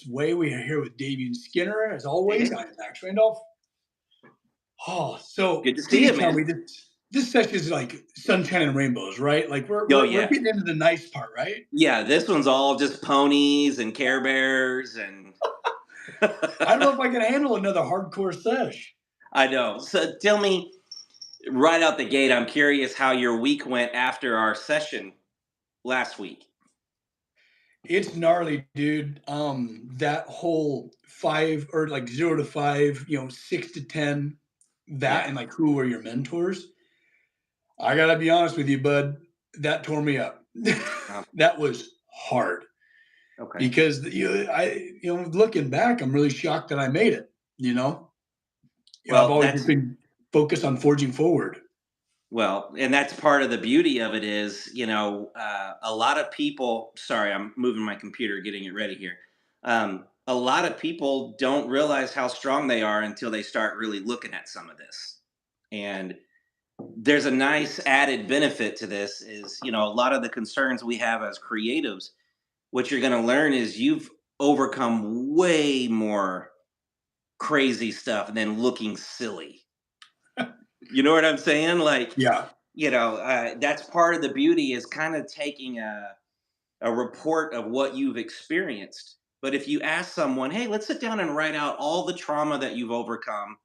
way. We are here with Damian Skinner, as always. I Hey, am Max Randolph. Oh, so good to see you, please tell man. me this session is like sunshine and rainbows, right? Like we're Oh we're, we're yeah, getting into the nice part, right? yeah. This one's all just ponies and Care Bears, and I don't know if I can handle another hardcore sesh. I know. So tell me right out the gate. I'm curious how your week went after our session last week. It's gnarly, dude. That whole five or like 0 to 5, 6 to 10, that Yeah. and like who were your mentors? I gotta be honest with you, bud. That tore me up. Um, That was hard. okay. Because looking back, I'm really shocked that I made it. I've Well, always just been focused on forging forward. and that's part of the beauty of it is, a lot of people. Sorry, I'm moving my computer, getting it ready here. A lot of people don't realize how strong they are until they start really looking at some of this. And there's a nice added benefit to this is, a lot of the concerns we have as creatives, what you're going to learn is you've overcome way more crazy stuff than looking silly. You know what I'm saying? Like, Yeah. that's part of the beauty is kind of taking a report of what you've experienced. But if you ask someone, hey, let's sit down and write out all the trauma that you've overcome,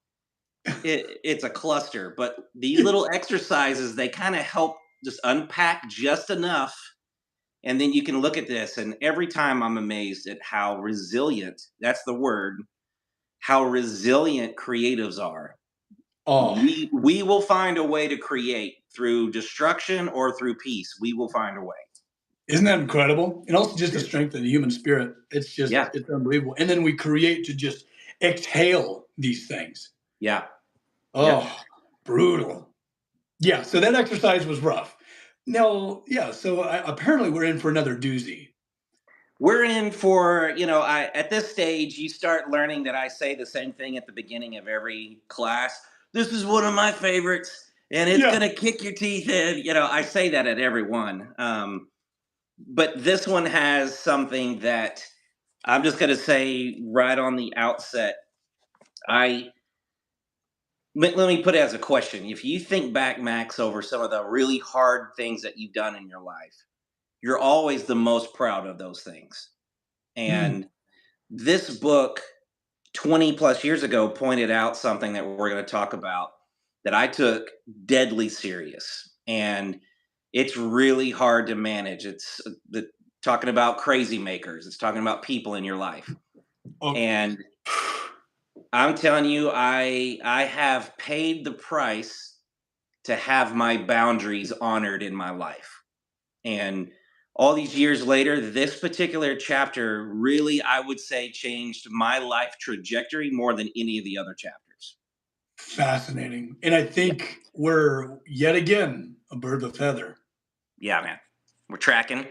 it's a cluster. But these little exercises, they kind of help just unpack just enough. And then you can look at this. And every time I'm amazed at how resilient, that's the word, how resilient creatives are. Oh, We will find a way to create through destruction or through peace. We will find a way. isn't that incredible? And also just It the is. strength of the human spirit. Yeah. It's unbelievable. And then we create to just exhale these things. Yeah. Yep. Oh, brutal. Yeah. So that exercise was rough. No, yeah. So apparently we're in for another doozy. We're in for, I at this stage you start learning that I say the same thing at the beginning of every class. This is one of my favorites and it's Yeah. going to kick your teeth in. I say that at every one. But this one has something that I'm just going to say right on the outset. I let me put it as a question. If you think back, Max, over some of the really hard things that you've done in your life, you're always the most proud of those things. Mm. And this book 20 plus years ago pointed out something that we're going to talk about that I took deadly serious. And it's really hard to manage. It's talking about crazy makers, it's talking about people in your life. Oh, And I'm telling you, I have paid the price to have my boundaries honored in my life. And all these years later, this particular chapter really, I would say, changed my life trajectory more than any of the other chapters. fascinating. And I Yeah. think we're yet again a bird of a feather. Yeah, man. We're tracking.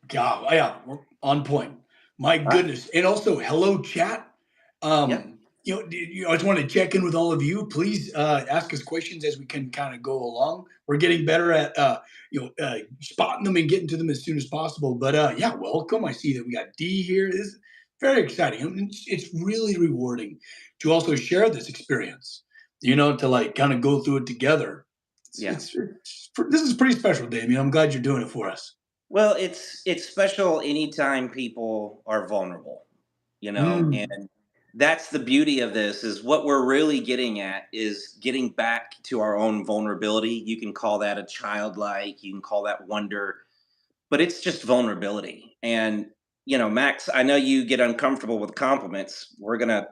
God, yeah, we're on point. My All right. goodness. And also, hello, chat. Yeah. I just want to check in with all of you. Please ask us questions as we can kind of go along. We're getting better at spotting them and getting to them as soon as possible. But yeah, welcome. I see that we got D here. This is very exciting. I mean, it's really rewarding to also share this experience. To like kind of go through it together. Yeah. This is pretty special, Damien. I'm glad you're doing it for us. Well, it's special anytime people are vulnerable, Mm, and that's the beauty of this is what we're really getting at is getting back to our own vulnerability. You can call that a childlike, you can call that wonder, but it's just vulnerability. And Max, I know you get uncomfortable with compliments. We're gonna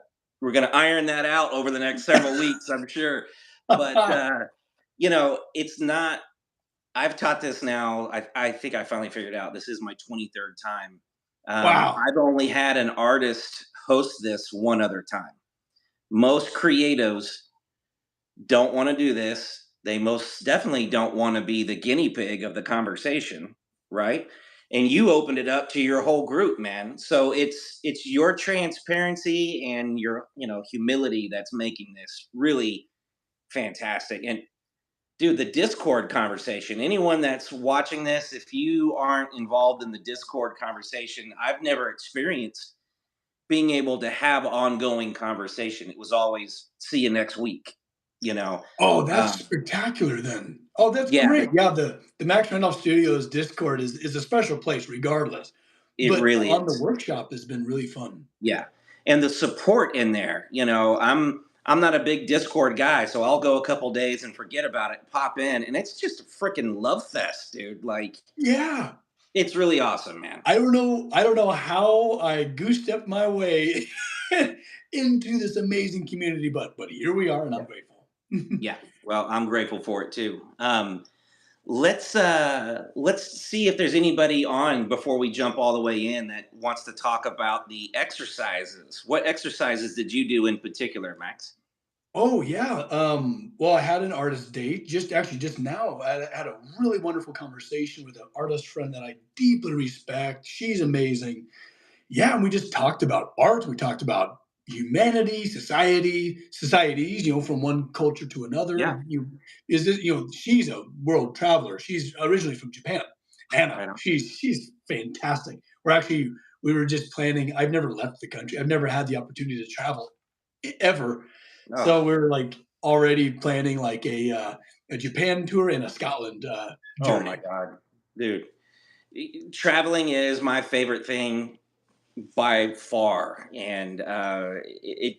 iron that out over the next several weeks, I'm sure. But it's not. I've taught this now. I think I finally figured out this is my 23rd time. wow. I've only had an artist host this one other time. Most creatives don't want to do this. They most definitely don't want to be the guinea pig of the conversation, right? And you opened it up to your whole group, man. So it's your transparency and your humility that's making this really fantastic. And dude, the Discord conversation. Anyone that's watching this, if you aren't involved in the Discord conversation, I've never experienced being able to have ongoing conversation. It was always see you next week, you know. Oh, that's Um, spectacular then. Oh, that's yeah, great. Yeah, the Max Randolph Studios Discord is a special place regardless. it But really on the is. workshop has been really fun. Yeah, and the support in there, I'm not a big Discord guy, so I'll go a couple days and forget about it, pop in, and it's just a freaking love fest, dude. Like, Yeah. it's really awesome, man. I don't know how I goose stepped my way into this amazing community, but here we are and I'm Yeah, grateful. yeah. Well, I'm grateful for it too. Let's see if there's anybody on before we jump all the way in that wants to talk about the exercises. What exercises did you do in particular, Max? Oh yeah. Well, I had an artist date just now. I had a really wonderful conversation with an artist friend that I deeply respect. She's amazing. Yeah, and we just talked about art. We talked about humanity, societies, from one culture to Yeah, another. She's a world traveler. She's originally from Japan. Anna, right on. she's fantastic. We were just planning. I've never left the country. I've never had the opportunity to travel ever. Oh, So we're like already planning like a Japan tour and a Scotland oh my journey. God, dude. Traveling is my favorite thing by far, and it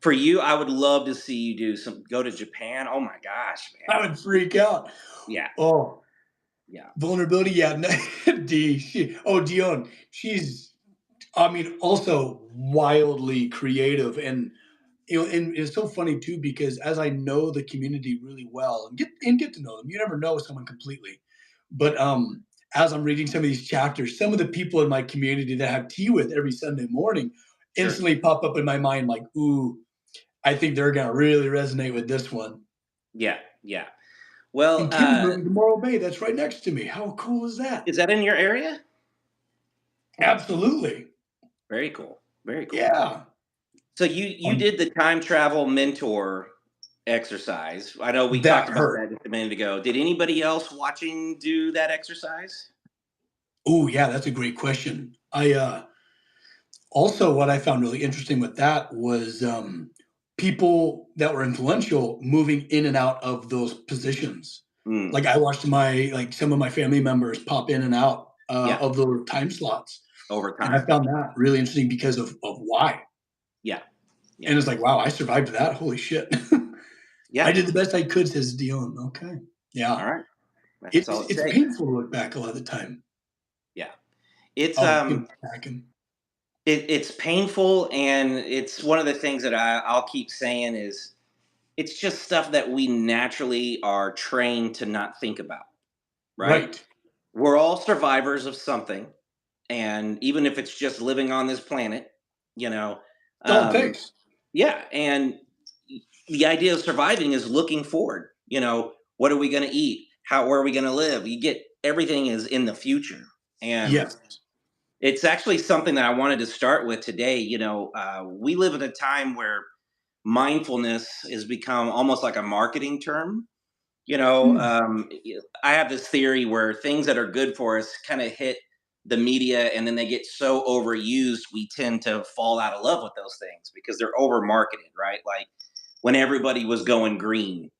for you, I would love to see you go to Japan. Oh my gosh, man. I would freak out. Yeah, Oh, yeah, vulnerability, yeah. Dion, she's, I mean, also wildly creative, and it's so funny too because as I know the community really well and get to know them, you never know someone completely, but as I'm reading some of these chapters, some of the people in my community that I have tea with every Sunday morning sure. instantly pop up in my mind, like, ooh, I think they're gonna really resonate with this one. Yeah, yeah. Well, And Kim's moving to Morro Bay. That's right next to me. How cool is that? is that in your area? Absolutely. Very cool. Very cool. Yeah. So you Um, did the time travel mentor exercise. I know we that talked about hurt. that just a minute ago. Did anybody else watching do that exercise? Oh, yeah, that's a great question. I Also, what I found really interesting with that was people that were influential moving in and out of those positions. Mm, Like I watched some of my family members pop in and out yeah, of those time slots, over and I time. found that really interesting because of why. Yeah, yeah, And it's like, wow, I survived that. Holy shit! I yeah. did the best I could, says Dion. Okay, yeah, All right. That's it's all it it's takes. painful to look back a lot of the time. Yeah. It's Oh, Kim's packing. it's painful, and it's one of the things that I'll keep saying is it's just stuff that we naturally are trained to not think about, right? Right. We're all survivors of something, and even if it's just living on this planet, you know, That's all it um, takes. yeah. And the idea of surviving is looking forward. What are we going to eat? Where are we going to live? You get everything is in the future, and Yes. it's actually something that I wanted to start with today. We live in a time where mindfulness has become almost like a marketing term. Hmm. I have this theory where things that are good for us kind of hit the media, and then they get so overused, we tend to fall out of love with those things because they're over marketed, right? Like when everybody was going green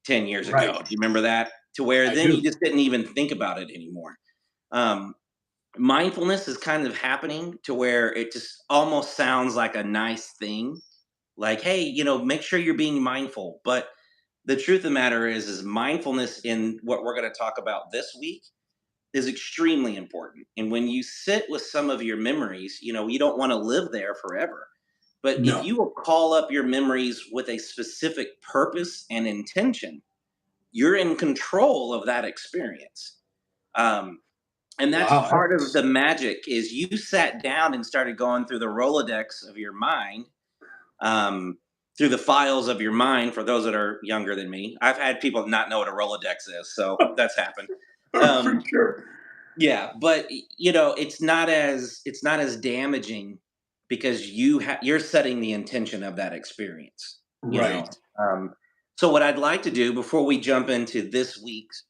10 years ago. Right. Do you remember that? To where I then you do. just didn't even think about it anymore. Um, Mindfulness is kind of happening to where it just almost sounds like a nice thing. Like, hey, make sure you're being mindful. But the truth of the matter is mindfulness in what we're going to talk about this week is extremely important. And when you sit with some of your memories, you don't want to live there forever. But if No. you will call up your memories with a specific purpose and intention, you're in control of that experience. Um, and that's Wow. part of the magic is you sat down and started going through the Rolodex of your mind, um, through the files of your mind. For those that are younger than me, I've had people not know what a Rolodex is, so that's happened. For Um, sure. yeah, but it's not as damaging because you're setting the intention of that experience. You know, Right. um, so what I'd like to do before we jump into this week's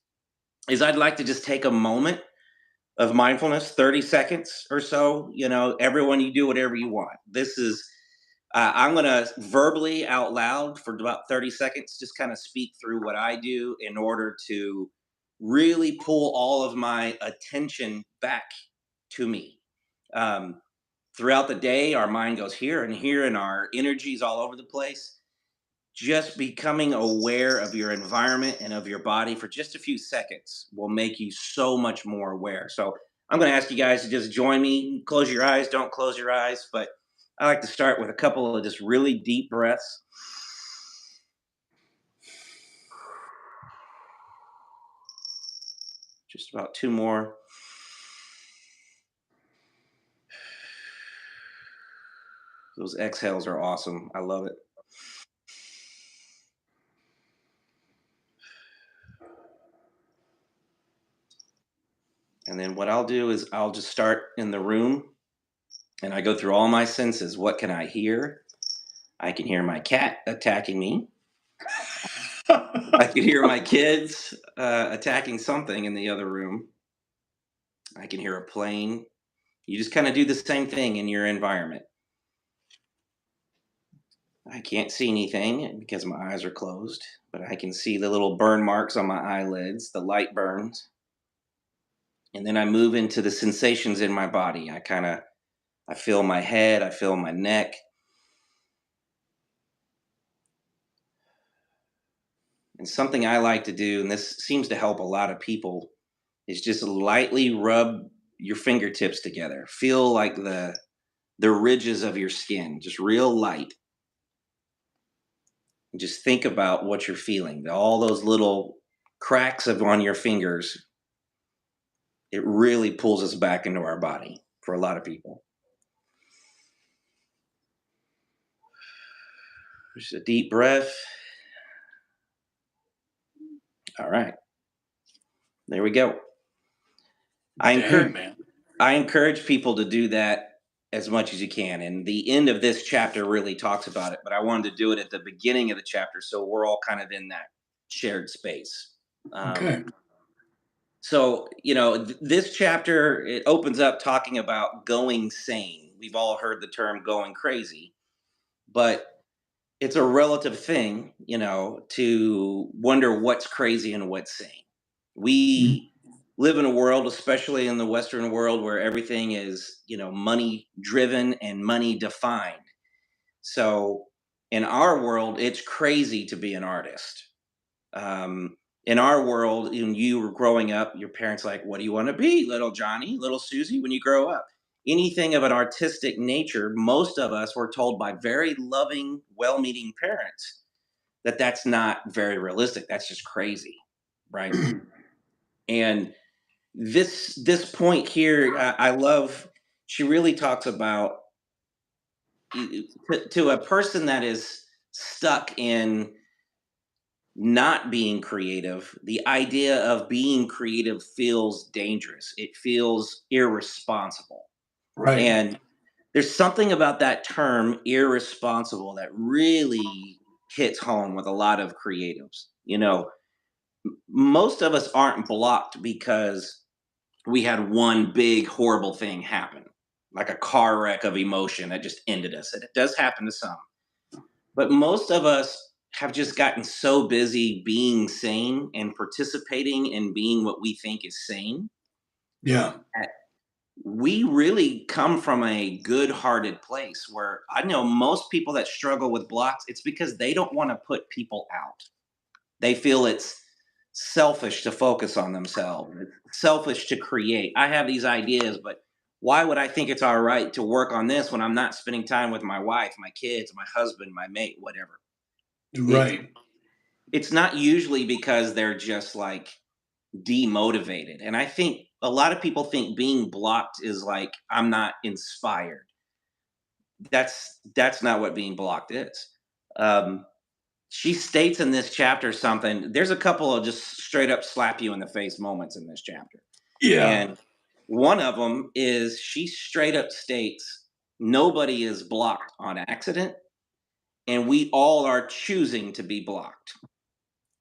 is I'd like to just take a moment of mindfulness, 30 seconds or so. Everyone, you do whatever you want. This is, I'm going to verbally out loud for about 30 seconds, just kind of speak through what I do in order to really pull all of my attention back to me. Um, Throughout the day, our mind goes here, and our energy is all over the place. Just becoming aware of your environment and of your body for just a few seconds will make you so much more aware. So I'm going to ask you guys to just join me. Close your eyes, don't close your eyes, but I like to start with a couple of just really deep breaths. Just about two more. Those exhales are awesome. I love it. And then what I'll do is I'll just start in the room and I go through all my senses. What can I hear? I can hear my cat attacking me. I can hear my kids attacking something in the other room. I can hear a plane. You just kind of do the same thing in your environment. I can't see anything because my eyes are closed, but I can see the little burn marks on my eyelids, the light burns. And then I move into the sensations in my body. I feel my head, I feel my neck. And something I like to do, and this seems to help a lot of people, is just lightly rub your fingertips together. Feel like the ridges of your skin, just real light. And just think about what you're feeling. All those little cracks on your fingers, it really pulls us back into our body for a lot of people. Just a deep breath. All right. There we go. I Dang, encourage man. I encourage people to do that as much as you can. And the end of this chapter really talks about it, but I wanted to do it at the beginning of the chapter so we're all kind of in that shared space. Um, Okay. so, this chapter, it opens up talking about going sane. We've all heard the term going crazy, but it's a relative thing, to wonder what's crazy and what's sane. Mm. We live in a world, especially in the Western world, where everything is, money driven and money defined. So in our world, it's crazy to be an artist. Um, in our world, when you were growing up, your parents like, "What do you want to be, little Johnny, little Susie, when you grow up?" Anything of an artistic nature, most of us were told by very loving, well-meaning parents that that's not very realistic. That's just crazy, right? And this point here, I love. She really talks about to a person that is stuck in not being creative, the idea of being creative feels dangerous. It feels irresponsible. Right. And there's something about that term irresponsible that really hits home with a lot of creatives. Most of us aren't blocked because we had one big horrible thing happen, like a car wreck of emotion that just ended us. And it does happen to some. But most of us have just gotten so busy being sane and participating in being what we think is sane Yeah. that we really come from a good-hearted place where I know most people that struggle with blocks, it's because they don't want to put people out. They feel it's selfish to focus on themselves. It's selfish to create. I have these ideas, but why would I think it's all right to work on this when I'm not spending time with my wife, my kids, my husband, my mate, whatever? It's Right. it's not usually because they're just like demotivated. And I think a lot of people think being blocked is like I'm not inspired. That's not what being blocked is. Um, she states in this chapter something. There's a couple of just straight up slap you in the face moments in this chapter, Yeah. and one of them is she straight up states nobody is blocked on accident, and we all are choosing to be blocked.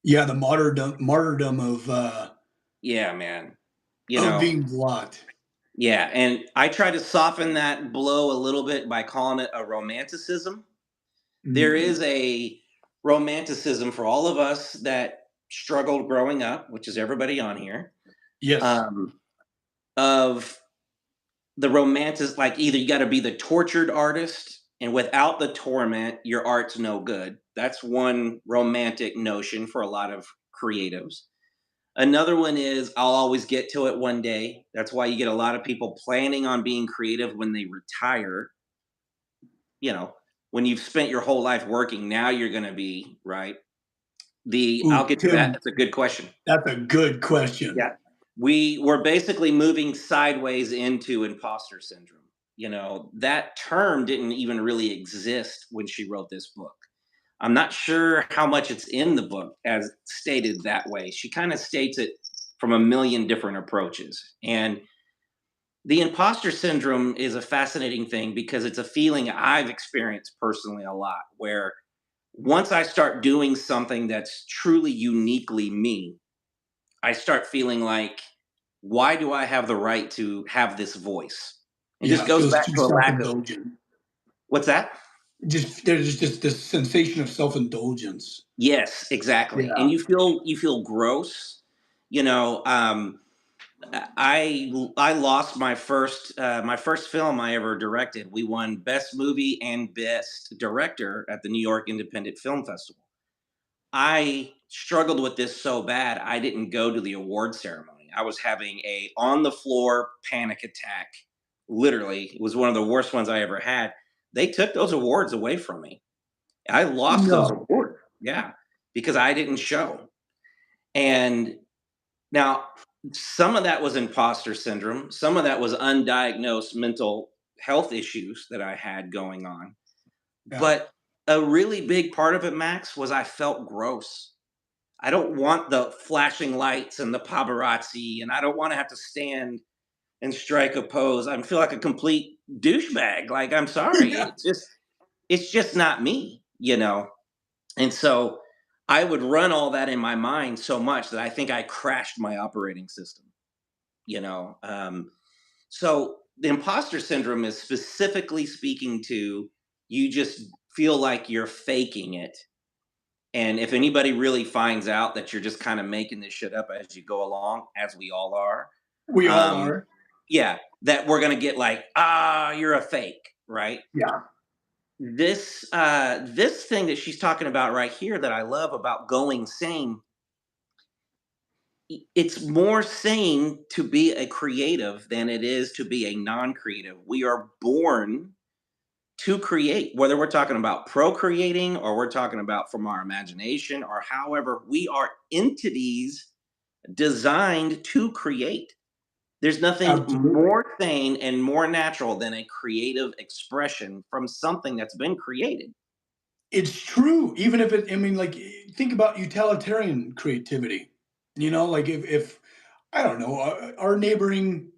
Yeah. The martyrdom of Yeah, man. you Of know. being blocked. Yeah, and I try to soften that blow a little bit by calling it a romanticism. There Mhm. is a romanticism for all of us that struggled growing up, which is everybody on here, Yes. um, of the romantic, like either you got to be the tortured artist, and without the torment, your art's no good. That's one romantic notion for a lot of creatives. Another one is I'll always get to it one day. That's why you get a lot of people planning on being creative when they retire. You know, when you've spent your whole life working, now you're going to be right. I'll Ooh, get to that. Tim, That's a good question. that's a good question. Yeah. We were basically moving sideways into imposter syndrome. That term didn't even really exist when she wrote this book. I'm not sure how much it's in the book as stated that way. She kind of states it from a million different approaches. And the imposter syndrome is a fascinating thing because it's a feeling I've experienced personally a lot, where once I start doing something that's truly uniquely me, I start feeling like, why do I have the right to have this voice? It Yeah, just it goes feels back too to a lack of self-indulgent. what's that? Just there's just this sensation of self-indulgence. Yes, exactly. And Yeah. you feel gross. You know, I lost my first film I ever directed. We won best movie and best director at the New York Independent Film Festival. I struggled with this so bad I didn't go to the award ceremony. I was having a on the floor panic attack. Literally, it was one of the worst ones I ever had. They took those awards away from me. I lost those No. awards. Yeah, because I didn't show. And now some of that was imposter syndrome, some of that was undiagnosed mental health issues that I had going on. Yeah. But a really big part of it, Max, was I felt gross. I don't want the flashing lights and the paparazzi, and I don't want to have to stand and strike a pose. I feel like a complete douchebag. Like, I'm sorry. Yeah. It's just not me. And so I would run all that in my mind so much that I think I crashed my operating system, you know. So the imposter syndrome is specifically speaking to you just feel like you're faking it. And if anybody really finds out that you're just kind of making this shit up as you go along, as we all are, We all um, are. yeah, that we're gonna get like, you're a fake, right? Yeah. This thing that she's talking about right here that I love about going sane, it's more sane to be a creative than it is to be a non-creative. We are born to create, whether we're talking about procreating or we're talking about from our imagination or however, we are entities designed to create. There's nothing Absolutely. more sane and more natural than a creative expression from something that's been created. It's true. Even if it, I mean, like, think about utilitarian creativity. Like if I don't know, our neighboring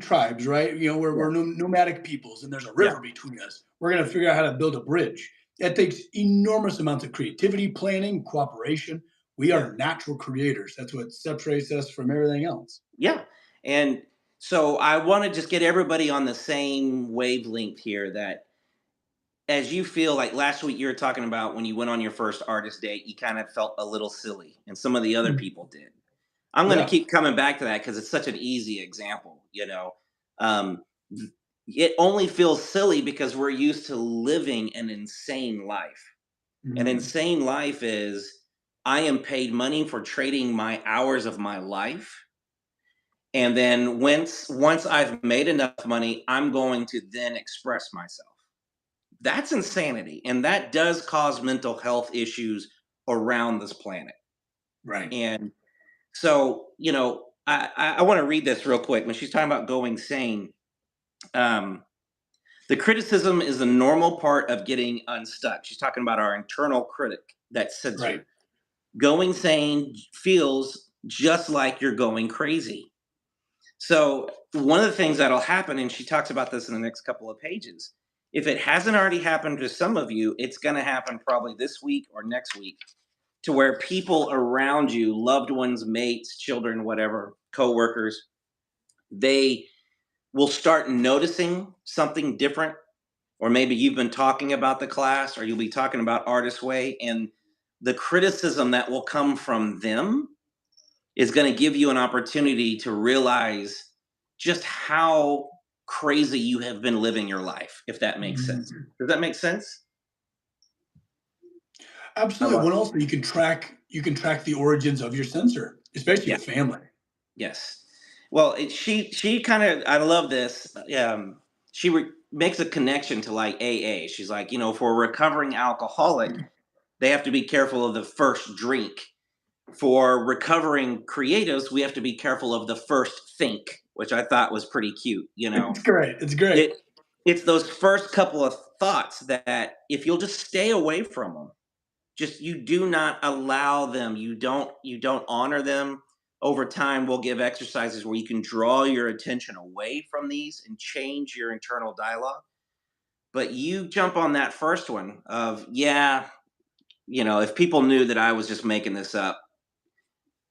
tribes, right? Yeah. We're nomadic peoples, and there's a Yeah. river between us. We're gonna figure out how to build a bridge. That takes enormous amounts of creativity, planning, cooperation. We Yeah. are natural creators. That's what separates us from everything else. Yeah. And so I want to just get everybody on the same wavelength here that as you feel like last week you were talking about when you went on your first artist date, you kind of felt a little silly, and some of the other Mm. people did. I'm going to Yeah. keep coming back to that because it's such an easy example. Um, it only feels silly because we're used to living an insane life. An Mhm. insane life is I am paid money for trading my hours of my life. And then once I've made enough money, I'm going to then express myself. That's insanity. And that does cause mental health issues around this planet. Right. And so, I want to read this real quick. When she's talking about going sane, um, the criticism is a normal part of getting unstuck. She's talking about our internal critic that's Right. censored. Going sane feels just like you're going crazy. So, one of the things that'll happen, and she talks about this in the next couple of pages, if it hasn't already happened to some of you, it's going to happen probably this week or next week. to where people around you, loved ones, mates, children, whatever, coworkers, they will start noticing something different. Or maybe you've been talking about the class, or you'll be talking about Artist Way, and the criticism that will come from them is going to give you an opportunity to realize just how crazy you have been living your life, if that makes sense. Mhm. Does that make sense? I Absolutely. love. Well, also you can track the origins of your sensor, especially Yeah. with family. Yes. Well, she kind of, I love this. She makes a connection to like AA. She's like, for a recovering alcoholic, they have to be careful of the first drink. For recovering creatives, we have to be careful of the first think, which I thought was pretty cute. It's great. It's great. It it's those first couple of thoughts that if you'll just stay away from them, just you do not allow them, you don't honor them. Over time we'll give exercises where you can draw your attention away from these and change your internal dialogue. But you jump on that first one of, yeah, if people knew that I was just making this up,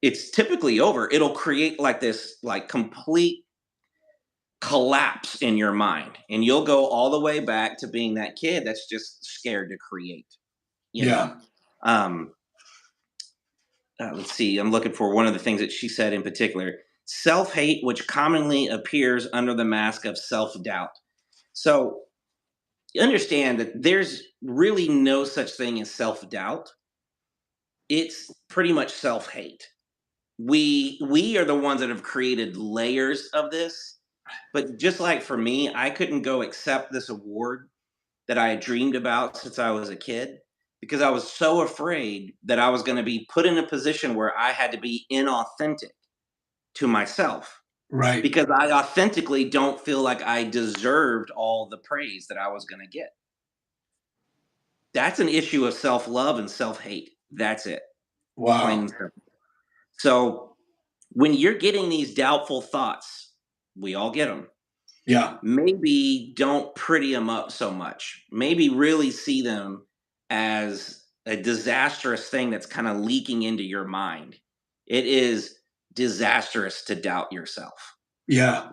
it's typically over. It'll create like this like complete collapse in your mind, and you'll go all the way back to being that kid that's just scared to create, you know Yeah. um let's see, I'm looking for one of the things that she said in particular. Self-hate, which commonly appears under the mask of self-doubt. So you understand that there's really no such thing as self-doubt. It's pretty much self-hate. We are the ones that have created layers of this. But just like for me, I couldn't go accept this award that I had dreamed about since I was a kid, because I was so afraid that I was going to be put in a position where I had to be inauthentic to myself, Right. because I authentically don't feel like I deserved all the praise that I was going to get. That's an issue of self love and self hate. That's it, plain and Wow. simple. So when you're getting these doubtful thoughts, we all get them. Yeah. Maybe don't pretty them up so much. Maybe really see them as a disastrous thing that's kind of leaking into your mind. It is disastrous to doubt yourself. Yeah.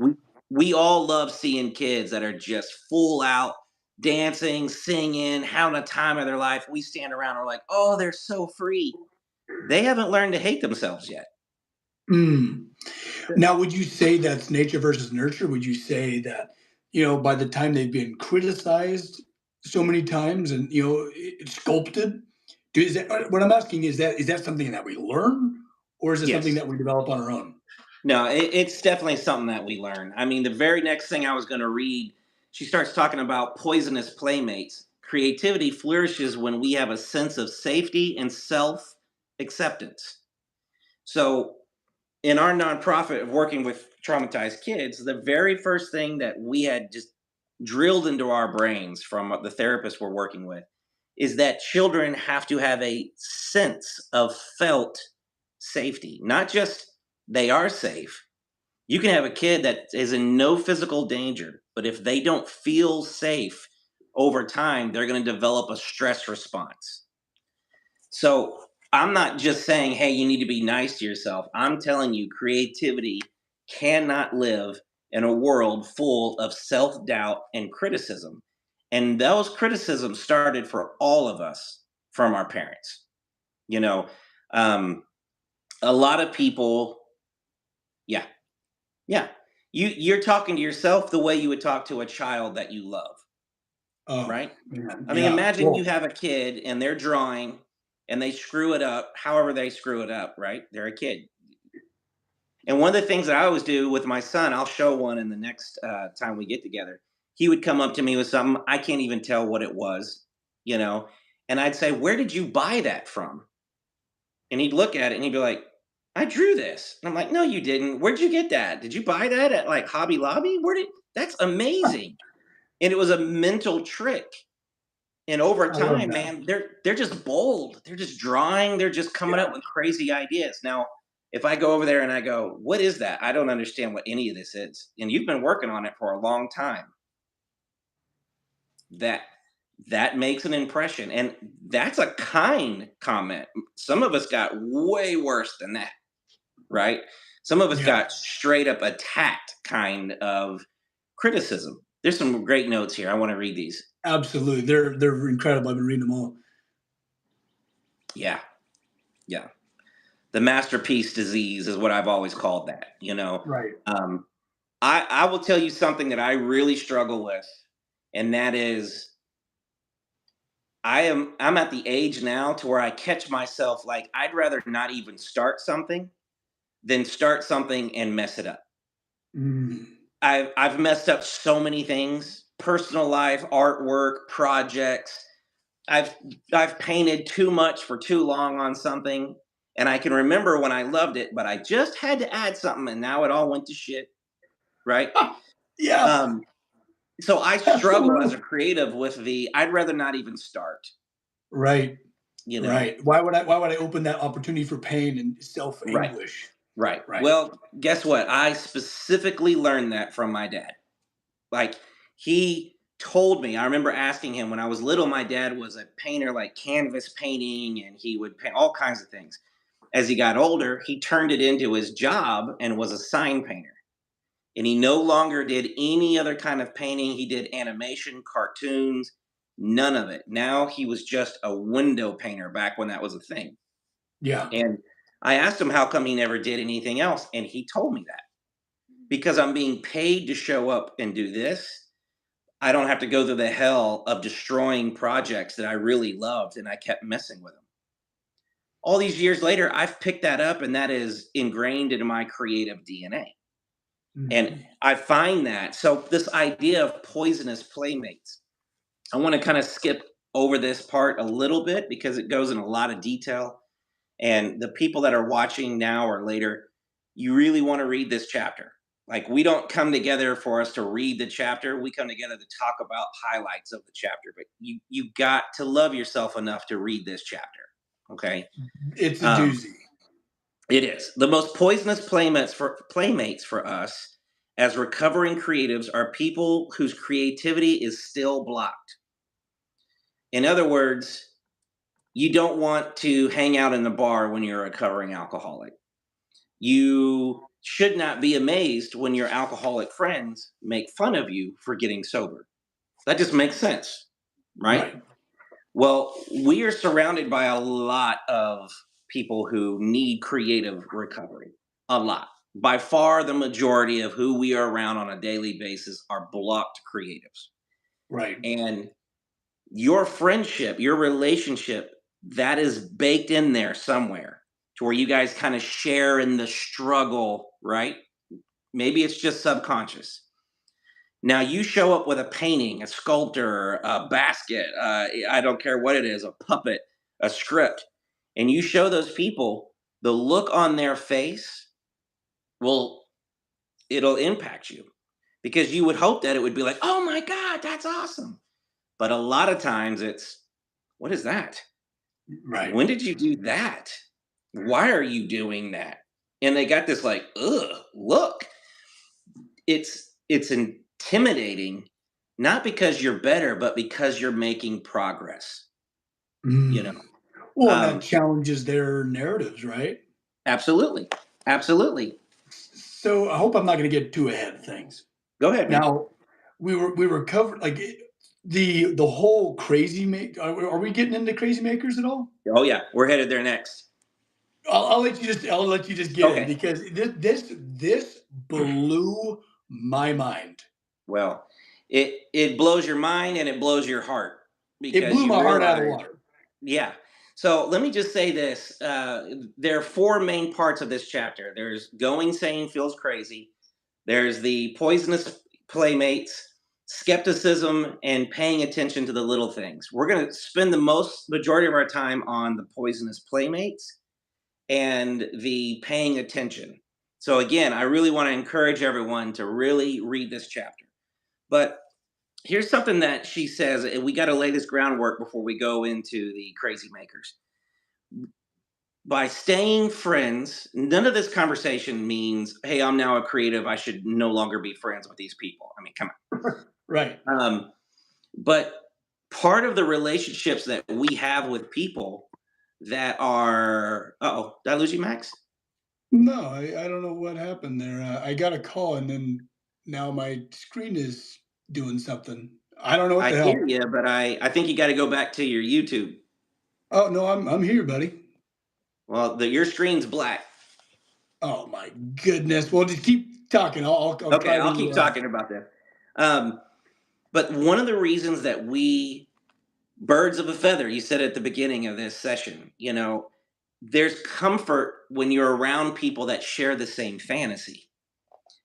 We all love seeing kids that are just full out dancing, singing, having a time of their life. We stand around and we're like, oh, they're so free. They haven't learned to hate themselves yet. Mm. Now, would you say that's nature versus nurture? Would you say that, by the time they've been criticized so many times and, it's sculpted, is that what I'm asking is that something that we learn or is it something Yes. that we develop on our own? No, it's definitely something that we learn. I mean, the very next thing I was going to read, she starts talking about poisonous playmates. Creativity flourishes when we have a sense of safety and self acceptance. So, in our nonprofit of working with traumatized kids, the very first thing that we had just drilled into our brains from the therapist we're working with is that children have to have a sense of felt safety, not just they are safe. You can have a kid that is in no physical danger, but if they don't feel safe over time, they're going to develop a stress response. So I'm not just saying, hey, you need to be nice to yourself. I'm telling you, creativity cannot live in a world full of self doubt and criticism. And those criticisms started for all of us from our parents. You know, um, a lot of people, yeah, yeah. You're talking to yourself the way you would talk to a child that you love, Oh, right? man. I mean, Yeah. imagine you Well, have a kid and they're drawing and they screw it up, however they screw it up, right? They're a kid. And one of the things that I always do with my son, I'll show one in the next time we get together. He would come up to me with something, I can't even tell what it was, you know, and I'd say, "Where did you buy that from?" And he'd look at it and he'd be like, "I drew this." And I'm like, "No, you didn't. Where'd you get that? Did you buy that at like Hobby Lobby? Where did That's amazing." And it was a mental trick. And over I love time, that. man, they're just bold. They're just drawing. They're just coming up Yeah. with crazy ideas. Now, if I go over there and I go, "What is that? I don't understand what any of this is," and you've been working on it for a long time, that that makes an impression. And that's a kind comment. Some of us got way worse than that, right? Some of us Yeah, got straight up attacked kind of criticism. There's some great notes here. I want to read these. absolutely. They're incredible. I've been reading them all. Yeah, yeah. The masterpiece disease is what I've always called that. Right. Um, I will tell you something that I really struggle with, and that is I'm at the age now to where I catch myself like I'd rather not even start something than start something and mess it up. Mm. I've messed up so many things, personal life, artwork, projects. I've I've painted too much for too long on something, and I can remember when I loved it, but I just had to add something and now it all went to shit, right? Yeah, Um so I struggle as absolutely. a creative with the I'd rather not even start, Right. you know. Right. Why would I open that opportunity for pain and self Right. anguish? Right. Right. Well, guess what? I specifically learned that from my dad. Like he told me, I remember asking him when I was little, my dad was a painter, like canvas painting, and he would paint all kinds of things. As he got older, he turned it into his job and was a sign painter. And he no longer did any other kind of painting. He did animation, cartoons, none of it. Now he was just a window painter back when that was a thing. Yeah. And I asked him how come he never did anything else. And he told me that because I'm being paid to show up and do this. I don't have to go through the hell of destroying projects that I really loved and I kept messing with them. All these years later, I've picked that up and that is ingrained into my creative DNA. And Mhm. I find that. So, this idea of poisonous playmates, I want to kind of skip over this part a little bit because it goes in a lot of detail. And the people that are watching now or later, you really want to read this chapter. Like, we don't come together for us to read the chapter. We come together to talk about highlights of the chapter. But you got to love yourself enough to read this chapter. Okay. It's a Um, doozy. it is the most poisonous playmates for us as recovering creatives are people whose creativity is still blocked. In other words, you don't want to hang out in the bar when you're a recovering alcoholic. You should not be amazed when your alcoholic friends make fun of you for getting sober. That just makes sense, right? Right. Well, we are surrounded by a lot of people who need creative recovery. A lot. By far, the majority of who we are around on a daily basis are blocked creatives. Right. And your friendship, your relationship, that is baked in there somewhere to where you guys kind of share in the struggle, right? Maybe it's just subconscious. Now you show up with a painting, a sculptor, a basket, I don't care what it is, a puppet, a script, and you show those people the look on their face, well, it'll impact you because you would hope that it would be like, oh my God, that's awesome. But a lot of times it's, what is that? Right. When did you do that? Why are you doing that? And they got this like, ugh, look. It's intimidating, not because you're better, but because you're making progress, you know? Mm. Well, and that Um, challenges their narratives, right? absolutely. Absolutely. So I hope I'm not going to get too ahead of things. Go ahead, man. Now, we were covered like the whole crazy make. Are we getting into crazy makers at all? Oh yeah, we're headed there next. I'll let you just get in Okay. because this blew my mind. Well, it blows your mind and it blows your heart It because blew you my heart out of the realize, water. yeah. So let me just say this: there are four main parts of this chapter. There's going sane feels crazy. There's the poisonous playmates, skepticism, and paying attention to the little things. We're going to spend the most majority of our time on the poisonous playmates and the paying attention. So again, I really want to encourage everyone to really read this chapter. But here's something that she says, and we got to lay this groundwork before we go into the crazy makers. By staying friends, none of this conversation means, hey, I'm now a creative. I should no longer be friends with these people. I mean, come Right. on. But part of the relationships that we have with people that are, oh, did I lose you, Max? No, I don't know what happened there. I got a call and then now my screen is doing something. I don't know what I the hear hell. you, but I think you got to go back to your YouTube. Oh no, I'm here, buddy. Well, your screen's black. Oh my goodness. Well, just keep talking. I'll Okay, try I'll to. keep talking about this. Um, but one of the reasons that we birds of a feather, you said at the beginning of this session, there's comfort when you're around people that share the same fantasy.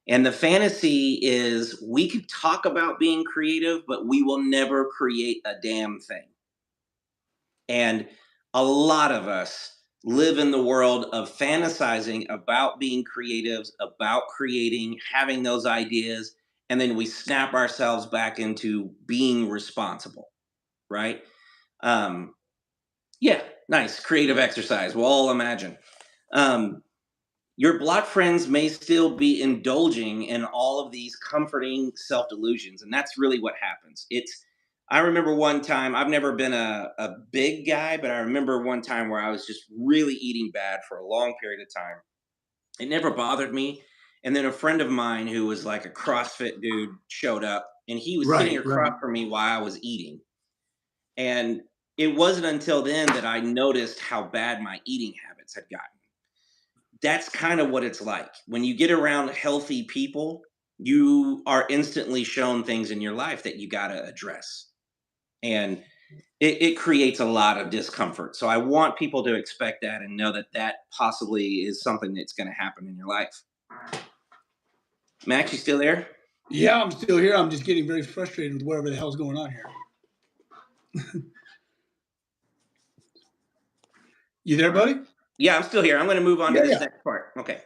And the fantasy is we could talk about being creative, but we will never create a damn thing. And a lot of us live in the world of fantasizing about being creatives, about creating, having those ideas, and then we snap ourselves back into being responsible, right? Um, yeah, nice creative exercise. We'll all imagine. Um, your block friends may still be indulging in all of these comforting self delusions, and that's really what happens. I remember one time, I've never been a big guy, but I remember one time where I was just really eating bad for a long period of time. It never bothered me. And then a friend of mine who was like a CrossFit dude showed up, and he was sitting Right, right. across from me while I was eating. And it wasn't until then that I noticed how bad my eating habits had gotten. That's kind of what it's like. When you get around healthy people, you are instantly shown things in your life that you got to address. And it creates a lot of discomfort. So I want people to expect that and know that that possibly is something that's going to happen in your life. Max, you still there? Yeah, I'm still here. I'm just getting very frustrated with whatever the hell's going on here. You there, buddy? Yeah, I'm still here. I'm going to move on to Yeah, this yeah. next part. Okay.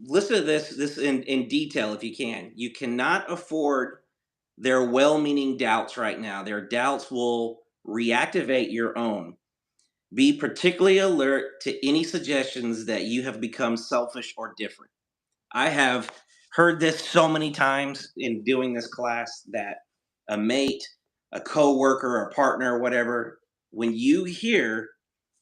Listen to this in detail if you can. You cannot afford their well-meaning doubts right now. Their doubts will reactivate your own. Be particularly alert to any suggestions that you have become selfish or different. I have heard this so many times in doing this class that a mate, a coworker, a partner, whatever, when you hear,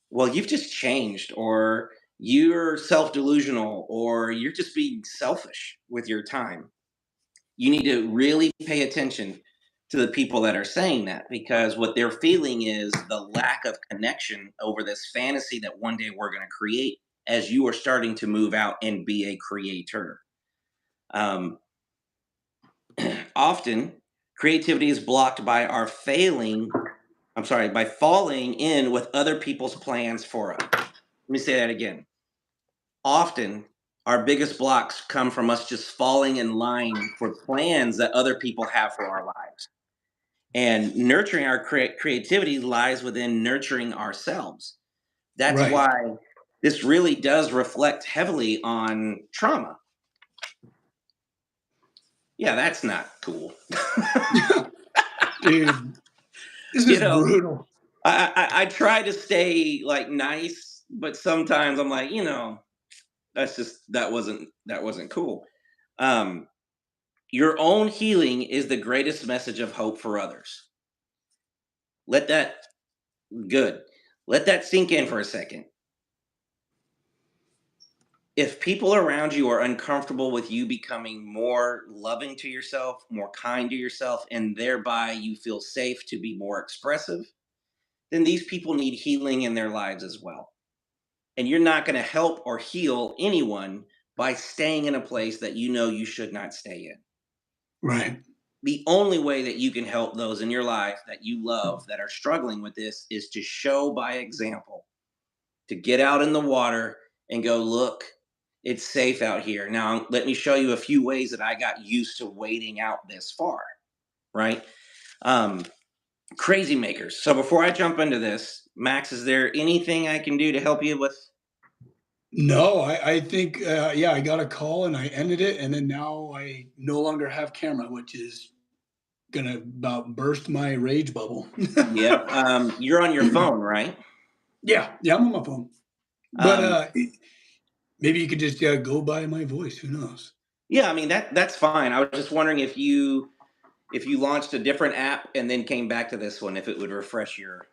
well, you've just changed, or you're self-delusional, or you're just being selfish with your time, you need to really pay attention to the people that are saying that, because what they're feeling is the lack of connection over this fantasy that one day we're going to create as you are starting to move out and be a creator. Um, Often, creativity is blocked by our failing. I'm sorry, by falling in with other people's plans for us. Let me say that again. Often, our biggest blocks come from us just falling in line for plans that other people have for our lives. And nurturing our creativity lies within nurturing ourselves. That's Right. why this really does reflect heavily on trauma. Yeah, that's not cool. Dude, this you is know, brutal. I try to stay like nice, but sometimes I'm like, that wasn't cool. Um, your own healing is the greatest message of hope for others. Let that good. Let that sink in for a second. If people around you are uncomfortable with you becoming more loving to yourself, more kind to yourself, and thereby you feel safe to be more expressive, then these people need healing in their lives as well. And you're not going to help or heal anyone by staying in a place that you know you should not stay in. Right. The only way that you can help those in your life that you love that are struggling with this is to show by example, to get out in the water and go, look, it's safe out here. Now, let me show you a few ways that I got used to wading out this far, right? Um, Crazy makers. So before I jump into this, Max, is there anything I can do to help you with? No, I think, yeah, I got a call and I ended it, and then now I no longer have camera, which is gonna about burst my rage bubble. Yep. You're on your phone, right? Yeah, yeah, I'm on my phone. But, Um, maybe you could just, go by my voice, who knows? yeah, I mean that's fine. I was just wondering if if you launched a different app and then came back to this one, if it would refresh your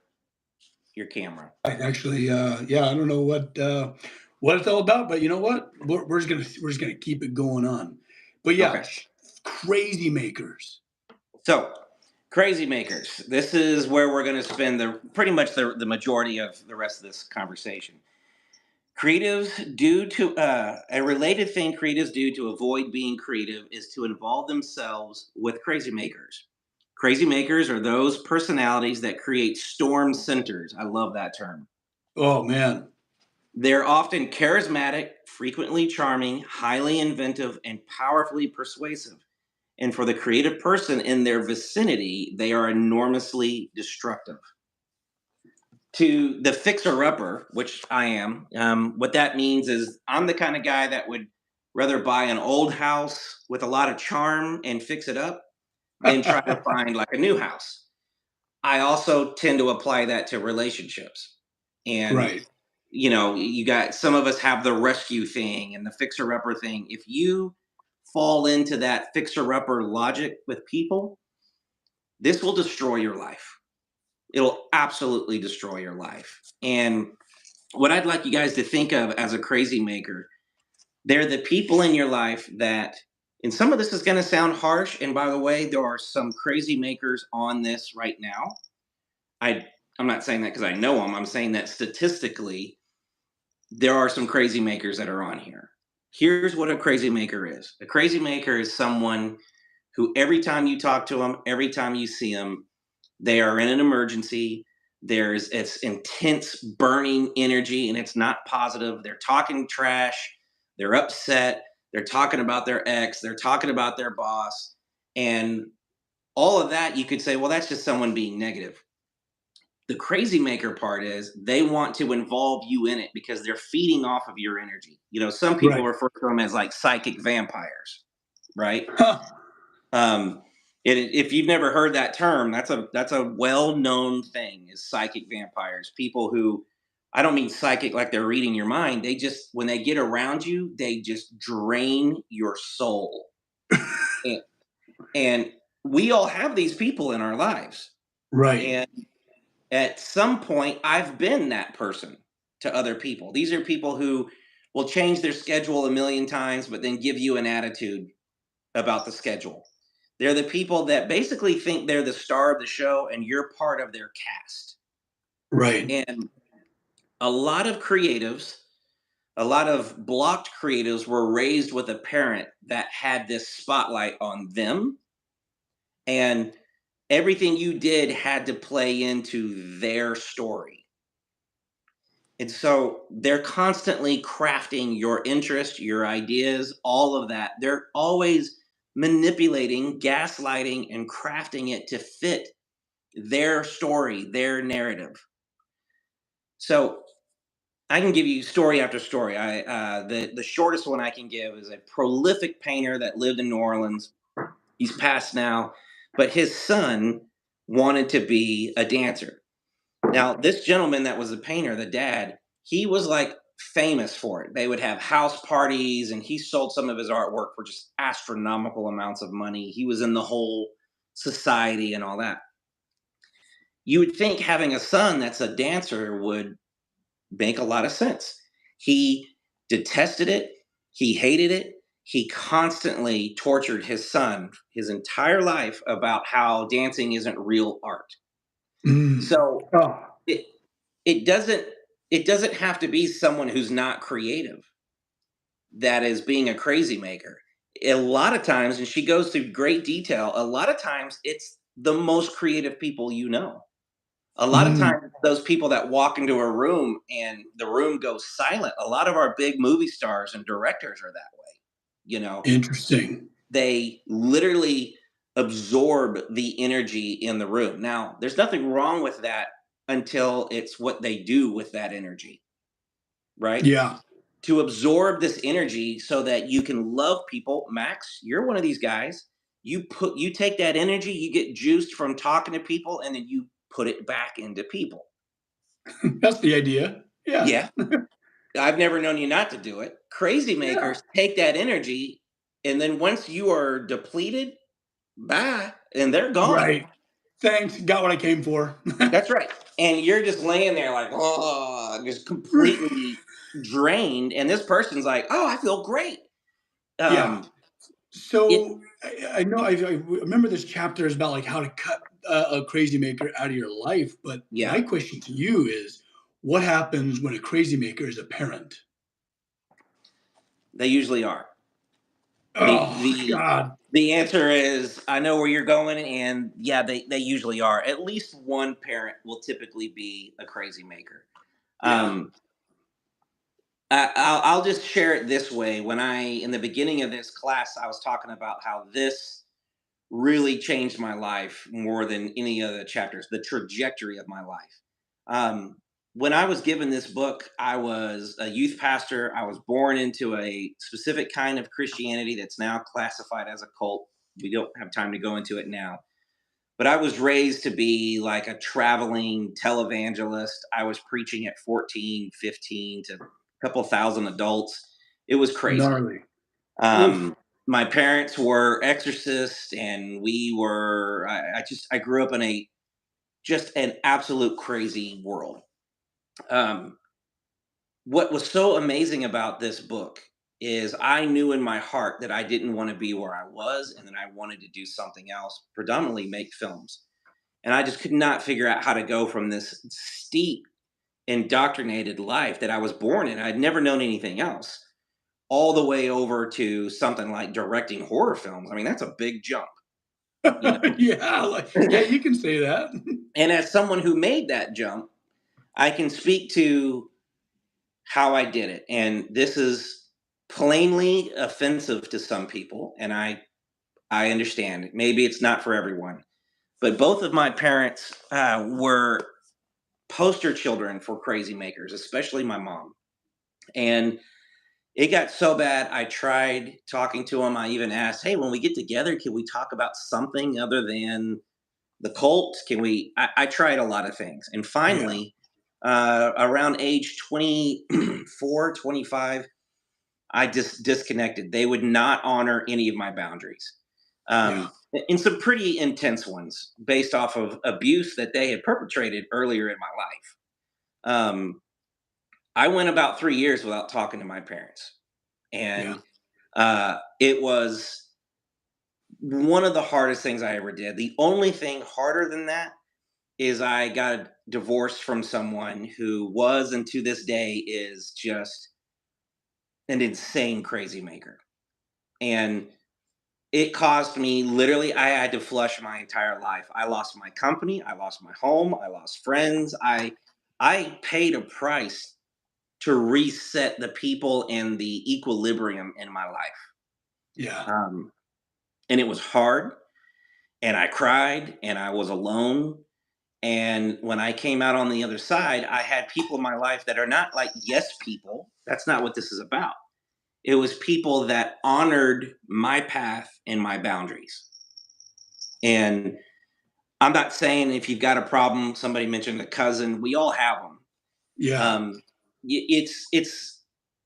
camera. I actually, yeah, I don't know what it's all about, but you know what? We're just gonna keep it going on. But yeah, Okay. crazy makers. So, crazy makers. This is where we're going to spend the pretty much the majority of the rest of this conversation. Creatives do to a related thing creatives do to avoid being creative is to involve themselves with crazy makers. Crazy makers are those personalities that create storm centers. I love that term. Oh man, They're often charismatic, frequently charming, highly inventive, and powerfully persuasive. And for the creative person in their vicinity, they are enormously destructive. To the fixer upper, which I am, what that means is I'm the kind of guy that would rather buy an old house with a lot of charm and fix it up than try to find like a new house. I also tend to apply that to relationships. And, right, you got some of us have the rescue thing and the fixer upper thing. If you fall into that fixer upper logic with people, this will destroy your life. It'll absolutely destroy your life. And what I'd like you guys to think of as a crazy maker, they're the people in your life that, and some of this is going to sound harsh. And by the way, there are some crazy makers on this right now. I, I'm not saying that because I know them. I'm saying that statistically, there are some crazy makers that are on here. Here's what a crazy maker is. A crazy maker is someone who every time you talk to them, every time you see them, they are in an emergency. There's it's intense burning energy and it's not positive. They're talking trash. They're upset. They're talking about their ex. They're talking about their boss. And all of that, you could say, well, that's just someone being negative. The crazy maker part is they want to involve you in it because they're feeding off of your energy. Some people right. refer to them as like psychic vampires, right? Huh. Um, if you've never heard that term, that's a well known thing is psychic vampires. People who I don't mean psychic like they're reading your mind. They just when they get around you, they just drain your soul. And, and we all have these people in our lives. Right, And at some point, I've been that person to other people. These are people who will change their schedule a million times, but then give you an attitude about the schedule. They're the people that basically think they're the star of the show and you're part of their cast. right. And a lot of creatives, a lot of blocked creatives were raised with a parent that had this spotlight on them. And everything you did had to play into their story. And so they're constantly crafting your interest, your ideas, all of that. They're always manipulating, gaslighting, and crafting it to fit their story, their narrative. So I can give you story after story. The shortest one I can give is a prolific painter that lived in New Orleans. He's passed now, but his son wanted to be a dancer. Now, this gentleman that was a painter, the dad, he was like famous for it. They would have house parties, and he sold some of his artwork for just astronomical amounts of money. He was in the whole society and all that. You would think having a son that's a dancer would make a lot of sense. He detested it, he hated it. He constantly tortured his son his entire life about how dancing isn't real art. Mm. So Oh, it it doesn't it doesn't have to be someone who's not creative that is being a crazy maker. A lot of times, and she goes through great detail, a lot of times it's the most creative people you know. A lot of mm. times, those people that walk into a room and the room goes silent, a lot of our big movie stars and directors are that way. You know, Interesting. they literally absorb the energy in the room. Now, there's nothing wrong with that until it's what they do with that energy, right? Yeah. To absorb this energy so that you can love people. Max, you're one of these guys. You take that energy, you get juiced from talking to people, and then you put it back into people. That's the idea. Yeah. Yeah. I've never known you not to do it. Crazy Yeah. makers take that energy, and then once you are depleted, bye. and they're gone. Right. Thanks. Got what I came for. That's right. And you're just laying there like, oh, just completely drained. And this person's like, oh, I feel great. Yeah. Um, it, So I know I remember this chapter is about like how to cut a crazy maker out of your life. But yeah, my question to you is, what happens when a crazy maker is a parent? they usually are. The Oh the God. the answer is I know where you're going, and yeah, they usually are. At least one parent will typically be a crazy maker. Yeah. Um, I'll just share it this way. When in the beginning of this class, I was talking about how this really changed my life more than any other chapters, the trajectory of my life. Um, when I was given this book, I was a youth pastor. I was born into a specific kind of Christianity that's now classified as a cult. We don't have time to go into it now. But I was raised to be like a traveling televangelist. I was preaching at 14, 15 to a couple thousand adults. It was crazy. Gnarly. Oof. Um, my parents were exorcists, and I grew up in a just an absolute crazy world. Um, what was so amazing about this book is I knew in my heart that I didn't want to be where I was, and that I wanted to do something else, predominantly make films. And I just could not figure out how to go from this steep, indoctrinated life that I was born in. I'd never known anything else, all the way over to something like directing horror films. I mean, that's a big jump, you Yeah. Yeah, know. you can say that. And as someone who made that jump, I can speak to how I did it. And this is plainly offensive to some people, and I understand. Maybe it's not for everyone. But both of my parents were poster children for crazy makers, especially my mom. And it got so bad, I tried talking to him. I even asked, hey, when we get together, can we talk about something other than the cult? Can we? I tried a lot of things. And Yeah. finally, around age 24, 25, I just disconnected. They would not honor any of my boundaries. Yeah. In some pretty intense ones based off of abuse that they had perpetrated earlier in my life. Um, I went about 3 years without talking to my parents. Yeah. And it was one of the hardest things I ever did. The only thing harder than that is I got divorced from someone who was, and to this day is, just an insane crazy maker. And it cost me, literally, I had to flush my entire life. I lost my company, I lost my home, I lost friends. I paid a price to reset the people and the equilibrium in my life. Yeah. Um, and it was hard, and I cried, and I was alone. And when I came out on the other side, I had people in my life that are not like yes people. That's not what this is about. It was people that honored my path and my boundaries. And I'm not saying if you've got a problem, somebody mentioned a cousin, we all have them. Yeah. Um, it's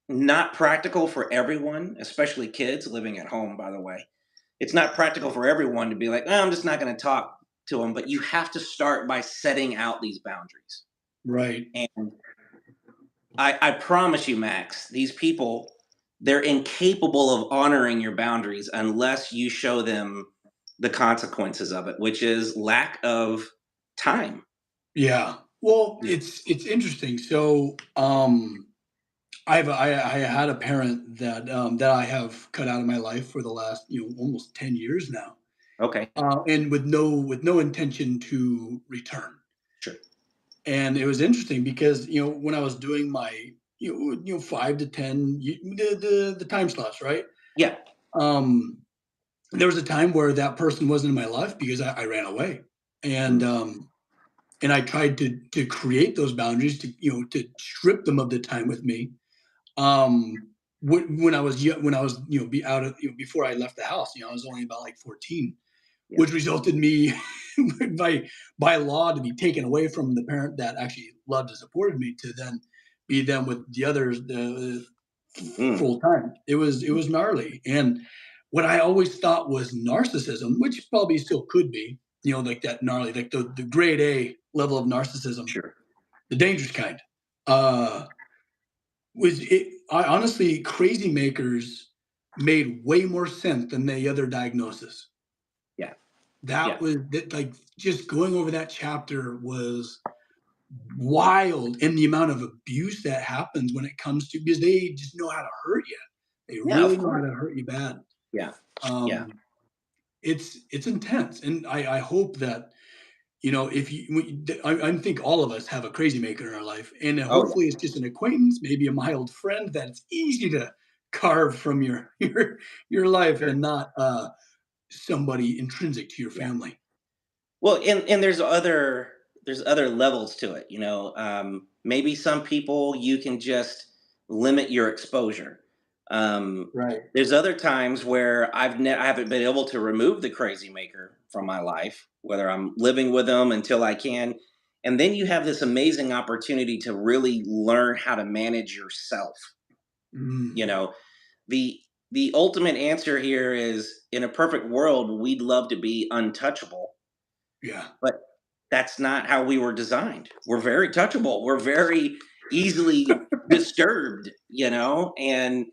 not practical for everyone, especially kids living at home, by the way. It's not practical for everyone to be like, "Oh, I'm just not going to talk to them," but you have to start by setting out these boundaries. Right. And I promise you, Max, these people, they're incapable of honoring your boundaries unless you show them the consequences of it, which is lack of time. Yeah. Well, Yeah. it's interesting. So, I had a parent that that I have cut out of my life for the last almost 10 years now, Okay. and with no intention to return. Sure. And it was interesting because when I was doing my 5 to 10 the time slots, right? Yeah. Um, there was a time where that person wasn't in my life because I ran away, and Mm. I tried to create those boundaries to to strip them of the time with me. When I was when I was be out of before I left the house, I was only about like 14, Yeah. which resulted me by law to be taken away from the parent that actually loved and supported me to then be them with the others the Mm. full time. It was gnarly. And what I always thought was narcissism, which probably still could be, like that gnarly, like the grade A level of narcissism, Sure. the dangerous kind. Uh, was it? I honestly, crazy makers made way more sense than the other diagnosis. Yeah. That Yeah. was that, like, just going over that chapter was wild, in the amount of abuse that happens when it comes to, because they just know how to hurt you. They Yeah. really Of know how course. to hurt you bad. Yeah. Yeah. Um, it's intense, and I hope that, if I think all of us have a crazy maker in our life, and Oh yeah. hopefully it's just an acquaintance, maybe a mild friend that's easy to carve from your your life, Sure. and not somebody intrinsic to your Yeah. family. Well, and there's other levels to it. Maybe some people you can just limit your exposure. Um, Right. there's other times where I haven't been able to remove the crazy maker from my life, whether I'm living with them until I can. And then you have this amazing opportunity to really learn how to manage yourself. You Mm, know, the the ultimate answer here is, in a perfect world, we'd love to be untouchable, yeah. but that's not how we were designed. We're very touchable. We're very easily disturbed, and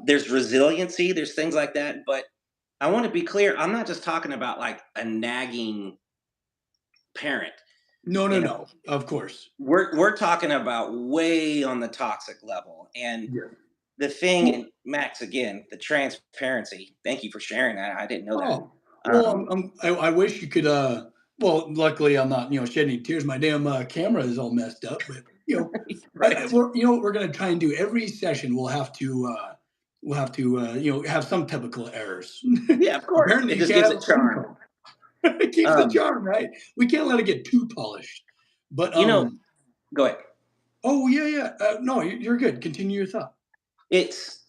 there's resiliency, there's things like that. But I want to be clear, I'm not just talking about like a nagging parent. No, no, You know, no. Of course. we're talking about way on the toxic level. And Yeah. the thing, Well, and Max, again, the transparency. Thank you for sharing that. I didn't know that. oh, well, Um, I wish you could. Well, luckily I'm not, shedding tears. My damn camera is all messed up, but right. we're gonna try and do every session. We'll have to have some typical errors. Yeah, of course. Apparently, It you just can't gives have it a phone charm. call. It keeps the Um, charm, right? We can't let it get too polished. But you know, Go ahead. oh yeah, yeah. No, you're good. Continue your thought.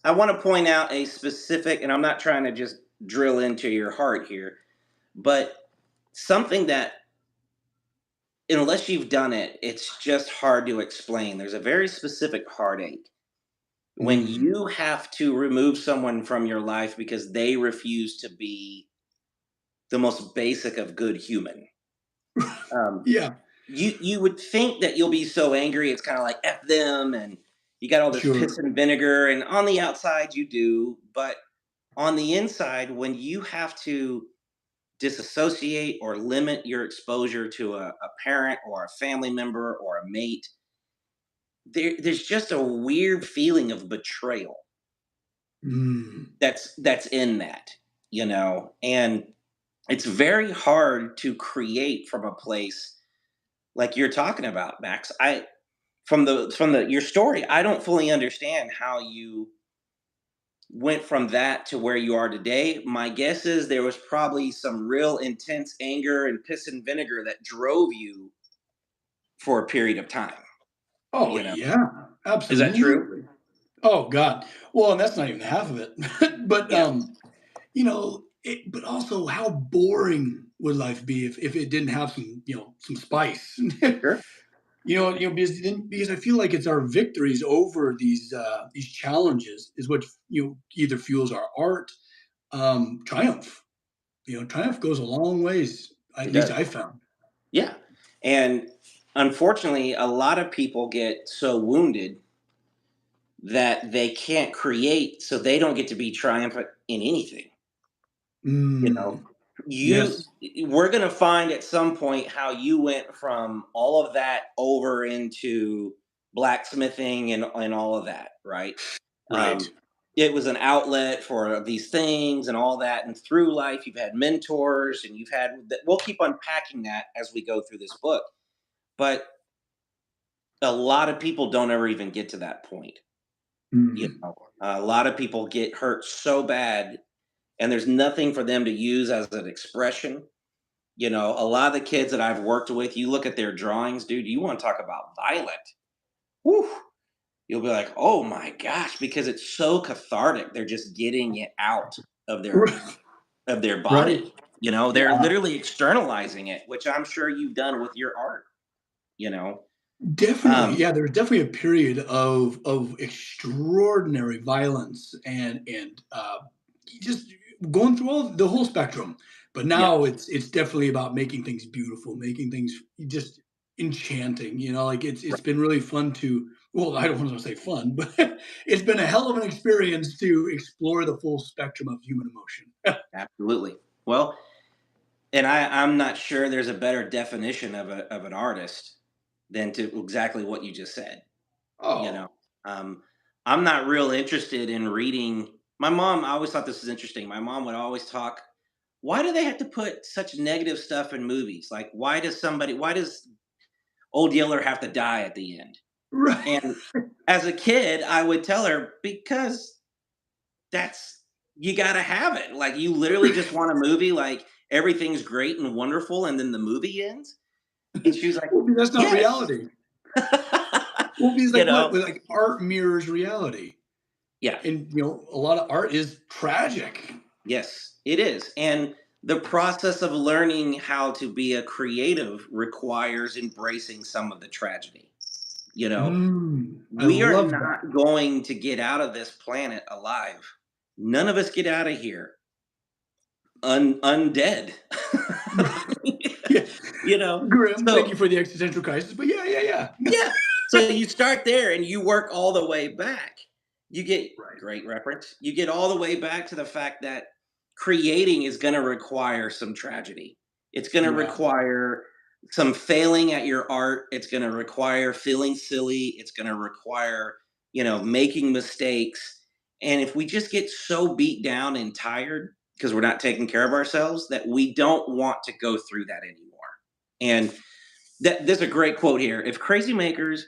I want to point out a specific, and I'm not trying to just drill into your heart here, but something that, unless you've done it, it's just hard to explain. There's a very specific heartache when Mm, you have to remove someone from your life because they refuse to be the most basic of good human. Um, yeah, you would think that you'll be so angry, it's kind of like F them, and you got all this piss sure. and vinegar, and on the outside you do, but on the inside, when you have to disassociate or limit your exposure to a parent or a family member or a mate, there's just a weird feeling of betrayal Mm, that's in that. And it's very hard to create from a place like you're talking about, Max. I From the your story, I don't fully understand how you went from that to where you are today. My guess is there was probably some real intense anger and piss and vinegar that drove you for a period of time. oh You know, yeah, is that true? absolutely. Oh god. Well, and that's not even half of it. But Yeah, but also, how boring would life be if it didn't have some spice? sure. Because I feel like it's our victories over these challenges is what either fuels our art. Triumph. Triumph goes a long ways. At It least does. I found. Yeah, and unfortunately, a lot of people get so wounded that they can't create, so they don't get to be triumphant in anything. You know, Mm, you yes. we're gonna find at some point how you went from all of that over into blacksmithing and all of that, right? Right. Um, it was an outlet for these things and all that, and through life you've had mentors and you've had. We'll keep unpacking that as we go through this book, but a lot of people don't ever even get to that point. Mm, A lot of people get hurt so bad, and there's nothing for them to use as an expression. A lot of the kids that I've worked with, you look at their drawings, dude, you want to talk about violent. Whew. You'll be like, oh my gosh, because it's so cathartic. They're just getting it out of their of their right. body. They're Yeah. literally externalizing it, which I'm sure you've done with your art, you know. Definitely, Um, yeah. There was definitely a period of extraordinary violence and just going through all the whole spectrum. But Yeah, now it's definitely about making things beautiful, making things just enchanting. Like it's right, been really fun to. Well, I don't want to say fun, but it's been a hell of an experience to explore the full spectrum of human emotion. absolutely. Well, and I'm not sure there's a better definition of an artist than to exactly what you just said. You know, Oh, um, I'm not real interested in reading. My mom, I always thought this was interesting. My mom would always talk. Why do they have to put such negative stuff in movies? Like, why does Old Yeller have to die at the end? right. And as a kid, I would tell her, because that's, you got to have it. Like, you literally just want a movie like everything's great and wonderful, and then the movie ends. And she was like, Well, that's not yes. reality. Well, because You like what? know, Like art mirrors reality, yeah. and a lot of art is tragic. Yes, it is. And the process of learning how to be a creative requires embracing some of the tragedy. You know, I we are love that. not going to get out of this planet alive. None of us get out of here undead. Yeah, you know, grim. Thank you so for the existential crisis, but yeah, yeah, yeah. yeah. So you start there and you work all the way back. You get, Right. great reference. You get all the way back to the fact that creating is going to require some tragedy. It's going to Yeah. require some failing at your art. It's going to require feeling silly. It's going to require, making mistakes. And if we just get so beat down and tired because we're not taking care of ourselves, that we don't want to go through that anymore. And there's a great quote here. If crazy makers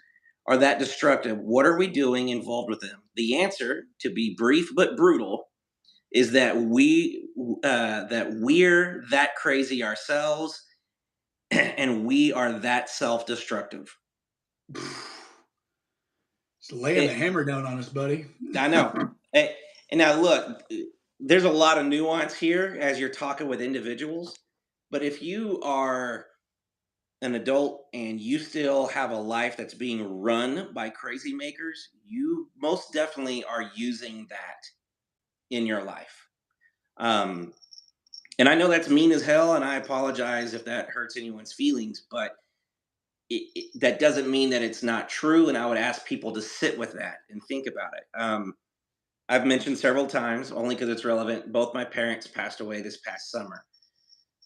are that destructive, what are we doing involved with them? The answer, to be brief but brutal, is that we're that crazy ourselves, and we are that self-destructive. Just laying the It, hammer down on us, buddy. I know. Eh, and now look, there's a lot of nuance here as you're talking with individuals, but if you are an adult and you still have a life that's being run by crazy makers, you most definitely are using that in your life. Um, and I know that's mean as hell, and I apologize if that hurts anyone's feelings, but that doesn't mean that it's not true. And I would ask people to sit with that and think about it. I've mentioned several times, only because it's relevant, both my parents passed away this past summer.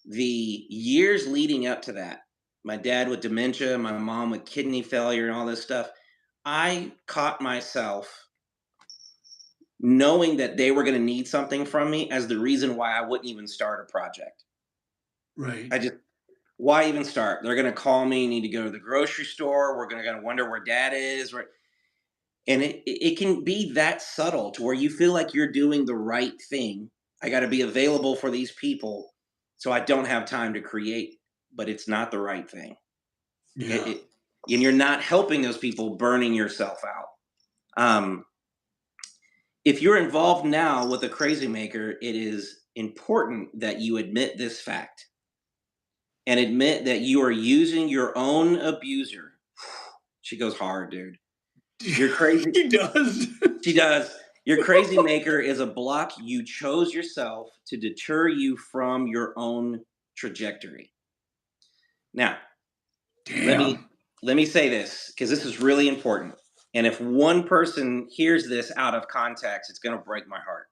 The years leading up to that, my dad with dementia, my mom with kidney failure, and all this stuff, I caught myself knowing that they were going to need something from me as the reason why I wouldn't even start a project. Right. I just, why even start? They're going to call me, need to go to the grocery store. We're going to wonder where dad is. Right. And it can be that subtle to where you feel like you're doing the right thing. I got to be available for these people, so I don't have time to create, but it's not the right thing. It, Yeah. it and you're not helping those people, burning yourself out. Um, if you're involved now with a crazy maker, it is important that you admit this fact and admit that you are using your own abuser. She goes hard, dude. You're crazy. He does. She does. Your crazy maker is a block you chose yourself to deter you from your own trajectory. Now, let me Damn. let me say this, because this is really important. And if one person hears this out of context, it's going to break my heart.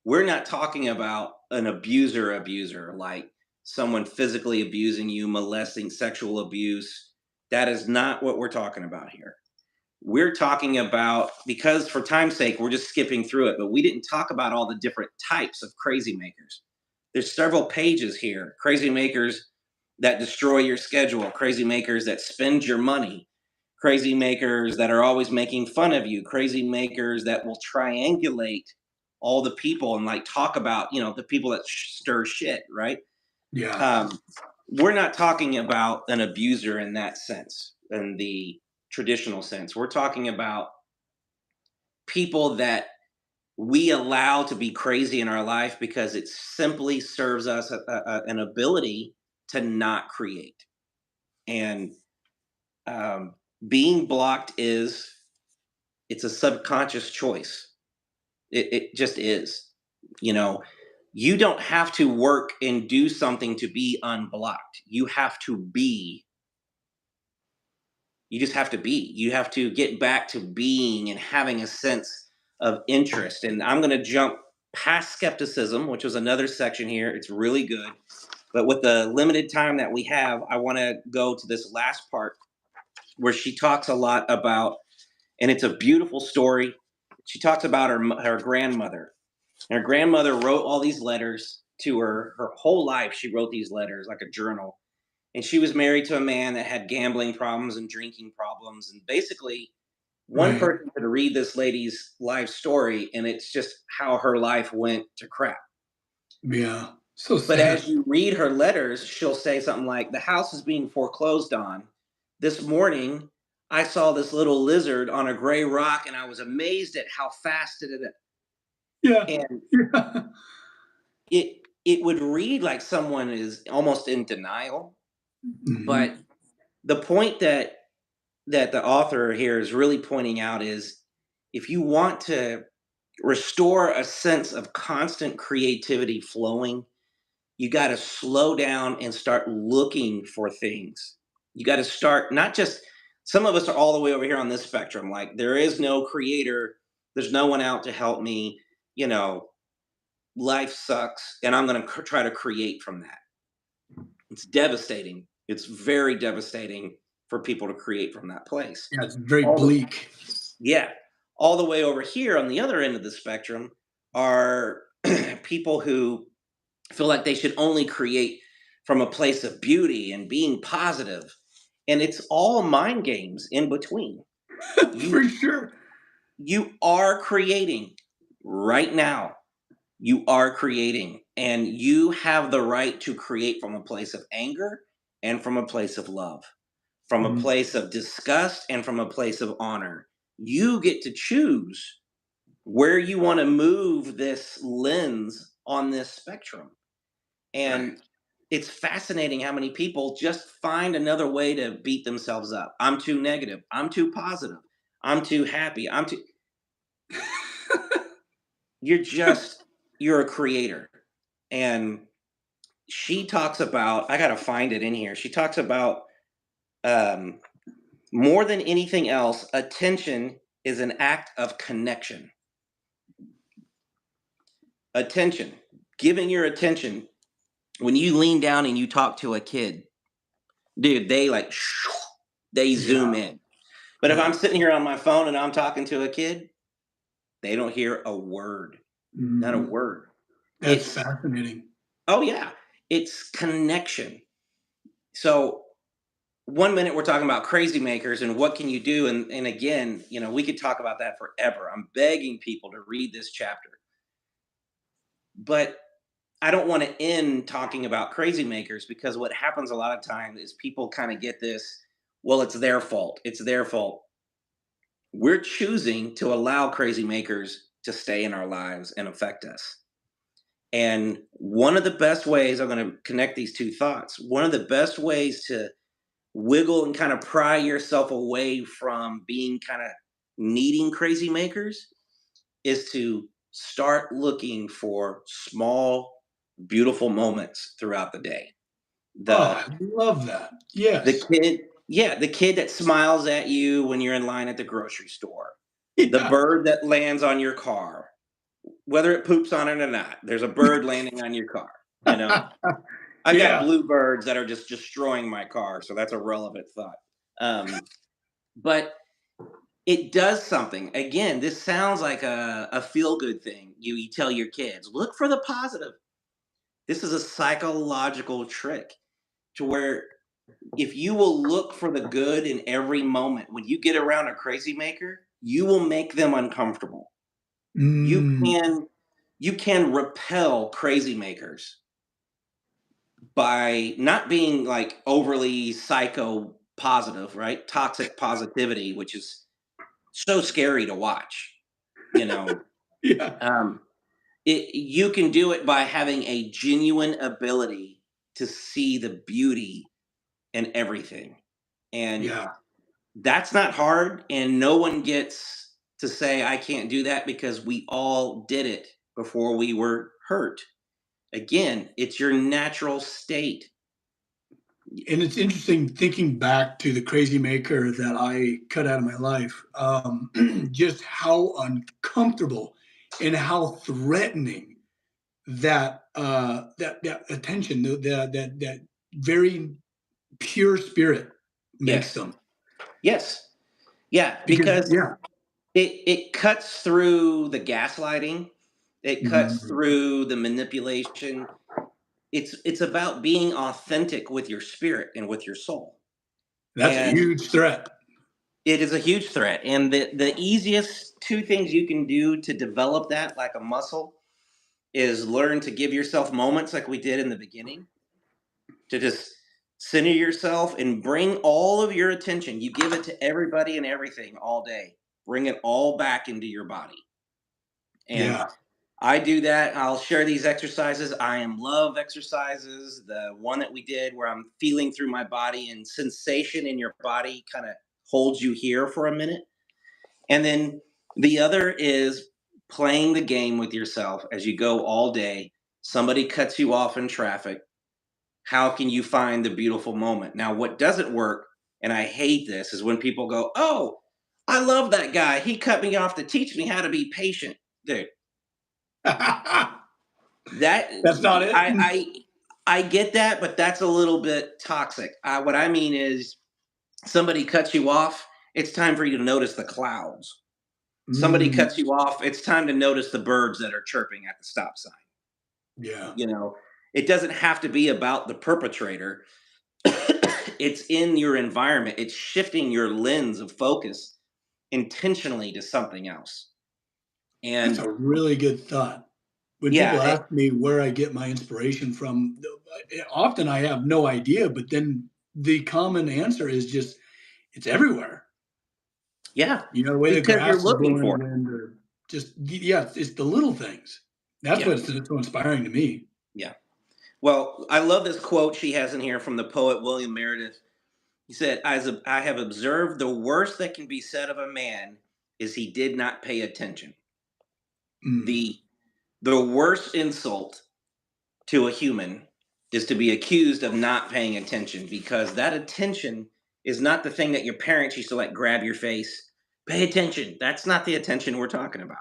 We're not talking about an abuser, like someone physically abusing you, molesting, sexual abuse. That is not what we're talking about here. We're talking about, because for time's sake, we're just skipping through it, but we didn't talk about all the different types of crazy makers. There's several pages here. Crazy makers that destroy your schedule, crazy makers that spend your money, crazy makers that are always making fun of you, crazy makers that will triangulate all the people and like talk about, the people that stir shit, right? Yeah. Um, we're not talking about an abuser in that sense, in the traditional sense. We're talking about people that we allow to be crazy in our life because it simply serves us an ability to not create. And um, being blocked it's a subconscious choice. It just is. You know, you don't have to work and do something to be unblocked. You just have to be. You have to get back to being and having a sense of interest. And I'm going to jump past skepticism, which was another section here. It's really good. But with the limited time that we have, I want to go to this last part where she talks a lot about, and it's a beautiful story. She talks about her grandmother. And her grandmother wrote all these letters to her whole life. She wrote these letters like a journal, and she was married to a man that had gambling problems and drinking problems. And basically, one Right. person could read this lady's life story, and it's just how her life went to crap. Yeah. So But sad. as you read her letters, she'll say something like, "The house is being foreclosed on. This morning, I saw this little lizard on a gray rock, and I was amazed at how fast it." Yeah. And Yeah. it would read like someone is almost in denial. But Mhm. the point that the author here is really pointing out is, if you want to restore a sense of constant creativity flowing, you got to slow down and start looking for things. You got to start, not just, some of us are all the way over here on this spectrum, like there is no creator, there's no one out to help me, you know, life sucks, and I'm going to try to create from that. It's devastating. It's very devastating for people to create from that place. Yeah, it's very All the bleak. Yeah, all the way over here on the other end of the spectrum are people who feel like they should only create from a place of beauty and being positive, and it's all mind games in between. For You sure. you are creating right now. You are creating, and you have the right to create from a place of anger and from a place of love, from a Mhm. place of disgust and from a place of honor. You get to choose where you want to move this lens on this spectrum. Right. And it's fascinating how many people just find another way to beat themselves up. I'm too negative. I'm too positive. I'm too happy. I'm too. You're just, you're a creator. And she talks about, I got to find it in here. She talks about, um, more than anything else, attention is an act of connection. Attention, giving your attention. When you lean down and you talk to a kid, dude, they like, they zoom Yeah. in. But if I'm Yeah. sitting here on my phone and I'm talking to a kid, they don't hear a word, not a Mhm. word. That's It's, fascinating. oh yeah, it's connection. So one minute we're talking about crazy makers and what can you do, and again, you know, we could talk about that forever. I'm begging people to read this chapter, but I don't want to end talking about crazy makers, because what happens a lot of times is people kind of get this, well, it's their fault. It's their fault. We're choosing to allow crazy makers to stay in our lives and affect us. And one of the best ways, I'm going to connect these two thoughts. One of the best ways to wiggle and kind of pry yourself away from being kind of needing crazy makers is to start looking for small, beautiful moments throughout the day. Oh, The I love that. the Yes. kid, yeah, the kid that smiles at you when you're in line at the grocery store. The Yeah. bird that lands on your car, whether it poops on it or not. There's a bird landing on your car. You know, I got Yeah. blue birds that are just destroying my car, so that's a relevant thought. But it does something. Again, this sounds like a feel good thing. You tell your kids, look for the positive. This is a psychological trick to where, if you will look for the good in every moment, when you get around a crazy maker, you will make them uncomfortable. You Mm. can you can repel crazy makers by not being like overly psycho positive, right? Toxic positivity, which is so scary to watch. You know, Yeah. um, you can do it by having a genuine ability to see the beauty in everything, and Yeah. that's not hard. And no one gets to say I can't do that, because we all did it before we were hurt. Again, it's your natural state. And it's interesting thinking back to the crazy maker that I cut out of my life, just how uncomfortable and how threatening that attention, that very pure spirit makes Yes. them. Yes. Yeah, Because because yeah, it cuts through the gaslighting. It cuts mhm, through the manipulation. It's about being authentic with your spirit and with your soul. that's a And huge threat. it is a huge threat. And the easiest two things you can do to develop that like a muscle is learn to give yourself moments like we did in the beginning, to just center yourself and bring all of your attention. You give it to everybody and everything all day. Bring it all back into your body. And Yeah. I do that. I'll share these exercises. I am love exercises. The one that we did where I'm feeling through my body and sensation in your body kind of holds you here for a minute. And then the other is playing the game with yourself as you go all day. Somebody cuts you off in traffic. How can you find the beautiful moment? Now, what doesn't work, and I hate this, is when people go, "Oh, I love that guy. He cut me off to teach me how to be patient." Dude, that That's not it. I get that, but that's a little bit toxic. What I mean is, somebody cuts you off. It's time for you to notice the clouds. Somebody Mm, cuts you off. It's time to notice the birds that are chirping at the stop sign. yeah. You know, it doesn't have to be about the perpetrator. It's in your environment. It's shifting your lens of focus intentionally to something else. That's And a really good thought. When yeah, people ask me where I get my inspiration from, often I have no idea, but then the common answer is just it's everywhere. yeah, You know, the way the because you're grass is looking blowing in the for it. wind, or just yeah, it's the little things. That's Yeah, what's so inspiring to me. yeah. Well, I love this quote she has in here from the poet William Meredith. He said, I have observed the worst that can be said of a man is he did not pay attention. Mm, The the worst insult to a human is to be accused of not paying attention, because that attention is not the thing that your parents used to like grab your face. Pay attention. That's not the attention we're talking about.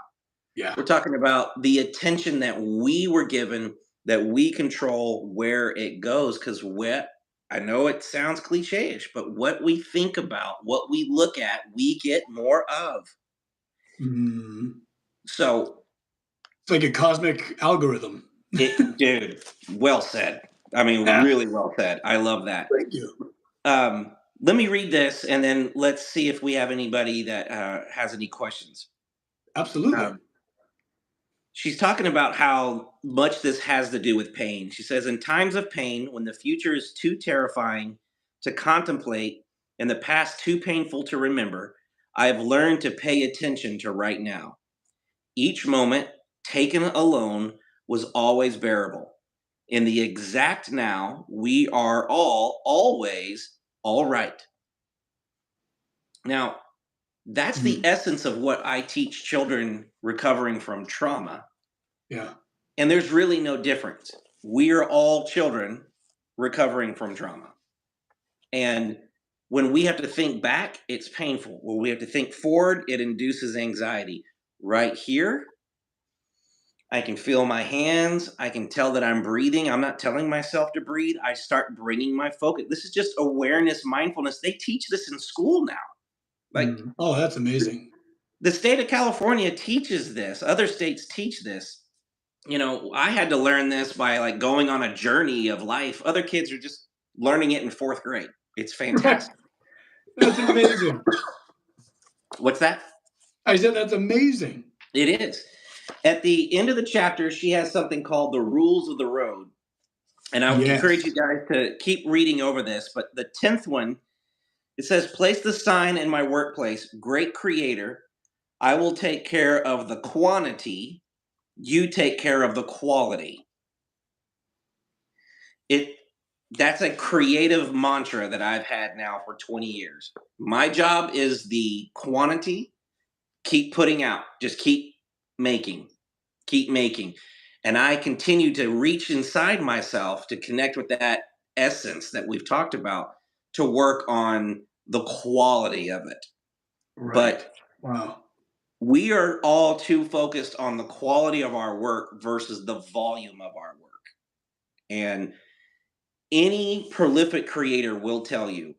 yeah. We're talking about the attention that we were given, that we control where it goes. Because what I know it sounds cliche ish, but what we think about, what we look at, we get more of. Mm. So, It's like a cosmic algorithm. dude, well said. I mean, Yeah, really well said. I love that. thank you. Let me read this and then let's see if we have anybody that has any questions. Absolutely. Um, she's talking about how much this has to do with pain. She says, in times of pain, when the future is too terrifying to contemplate and the past too painful to remember, I have learned to pay attention to right now. Each moment, taken alone, was always bearable. In the exact now, we are all always all right. Now, that's the Mm, essence of what I teach children recovering from trauma. yeah. And there's really no difference. We are all children recovering from trauma. And when we have to think back, it's painful. When we have to think forward, it induces anxiety. Right here, I can feel my hands. I can tell that I'm breathing. I'm not telling myself to breathe. I start bringing my focus. This is just awareness, mindfulness. They teach this in school now. Like, Mm. Oh, that's amazing. the state of California teaches this. Other states teach this. I had to learn this by like going on a journey of life. Other kids are just learning it in fourth grade. It's Right. fantastic. That's amazing. What's that? I said that's amazing. It is. At the end of the chapter, she has something called the rules of the road. And I encourage you Yes. guys to keep reading over this. But the 10th one, it says, place the sign in my workplace, great creator. I will take care of the quantity. You take care of the quality. It That's a creative mantra that I've had now for 20 years. My job is the quantity, keep putting out, just keep making, keep making. And I continue to reach inside myself to connect with that essence that we've talked about to work on the quality of it. Right. But Wow. we are all too focused on the quality of our work versus the volume of our work. And any prolific creator will tell you,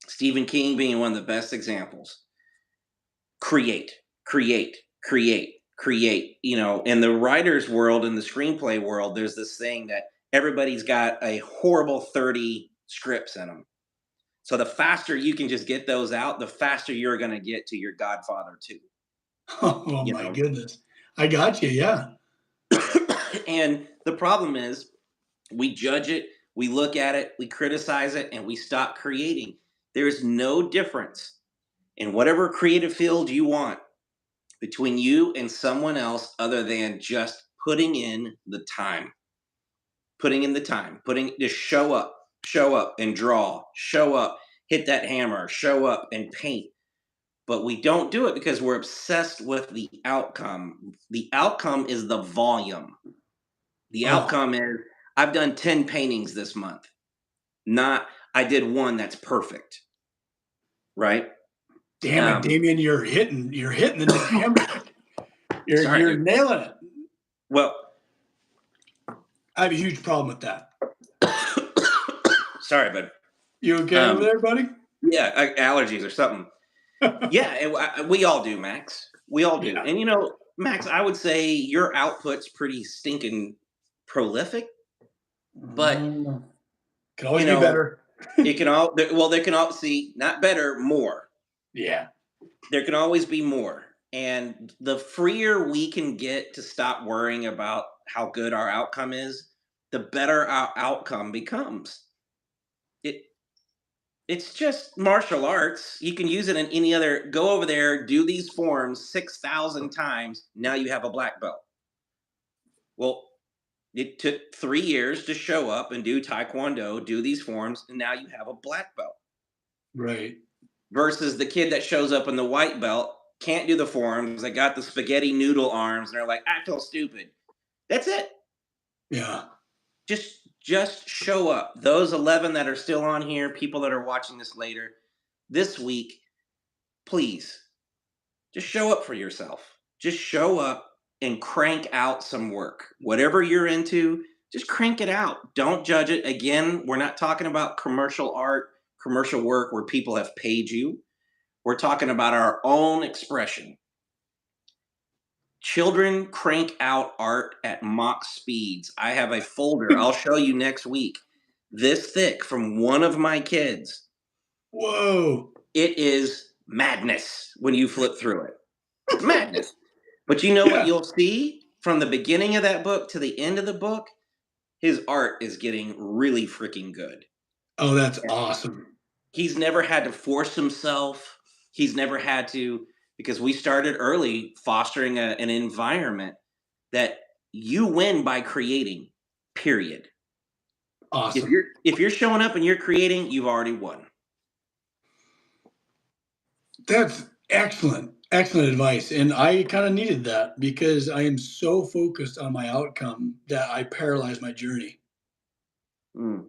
Stephen King being one of the best examples, create, create, create, create. In the writer's world, in the screenplay world, there's this thing that everybody's got a horrible 30 scripts in them. So the faster you can just get those out, the faster you're going to get to your Godfather 2, Oh you my know? goodness. I got you. Yeah. And the problem is we judge it, we look at it, we criticize it, and we stop creating. There is no difference in whatever creative field you want between you and someone else other than just putting in the time. Putting in the time, just show up and draw, show up, hit that hammer, show up and paint. But we don't do it because we're obsessed with the outcome. The outcome is the volume. The Oh, outcome is I've done 10 paintings this month, not I did one that's perfect, right? damn it, Um, Damian, you're hitting the hammer. sorry, You're dude. nailing it. Well, I have a huge problem with that. sorry, but You okay over um, there, buddy? yeah, allergies or something. Yeah, we all do, Max. We all do. Yeah. And Max, I would say your output's pretty stinking prolific, but Mm, can you always be know, better. it can all well, there can all see not better, more. Yeah. There can always be more. And the freer we can get to stop worrying about how good our outcome is, the better our outcome becomes. It it's just martial arts. You can use it in any other go over there, do these forms 6,000 times, now you have a black belt. Well, it took 3 years to show up and do taekwondo, do these forms, and now you have a black belt. Right. Versus the kid that shows up in the white belt, can't do the forms, they got the spaghetti noodle arms, and they're like, "I feel stupid." That's it. Yeah. Just show up. Those 11 that are still on here, people that are watching this later, this week, please just show up for yourself. Just show up and crank out some work. Whatever you're into, just crank it out. Don't judge it. Again, we're not talking about commercial art, commercial work where people have paid you. We're talking about our own expression. Children crank out art at mock speeds. I have a folder I'll show you next week, this thick, from one of my kids. Whoa. It is madness when you flip through it. It's madness. But you know what Yeah. you'll see from the beginning of that book to the end of the book? His art is getting really freaking good. Oh, that's awesome. He's never had to force himself. He's never had to, because we started early fostering an environment that you win by creating, period. If Awesome. you're showing up and you're creating, you've already won. That's excellent. Excellent advice. And I kind of needed that because I am so focused on my outcome that I paralyze my journey. Mm.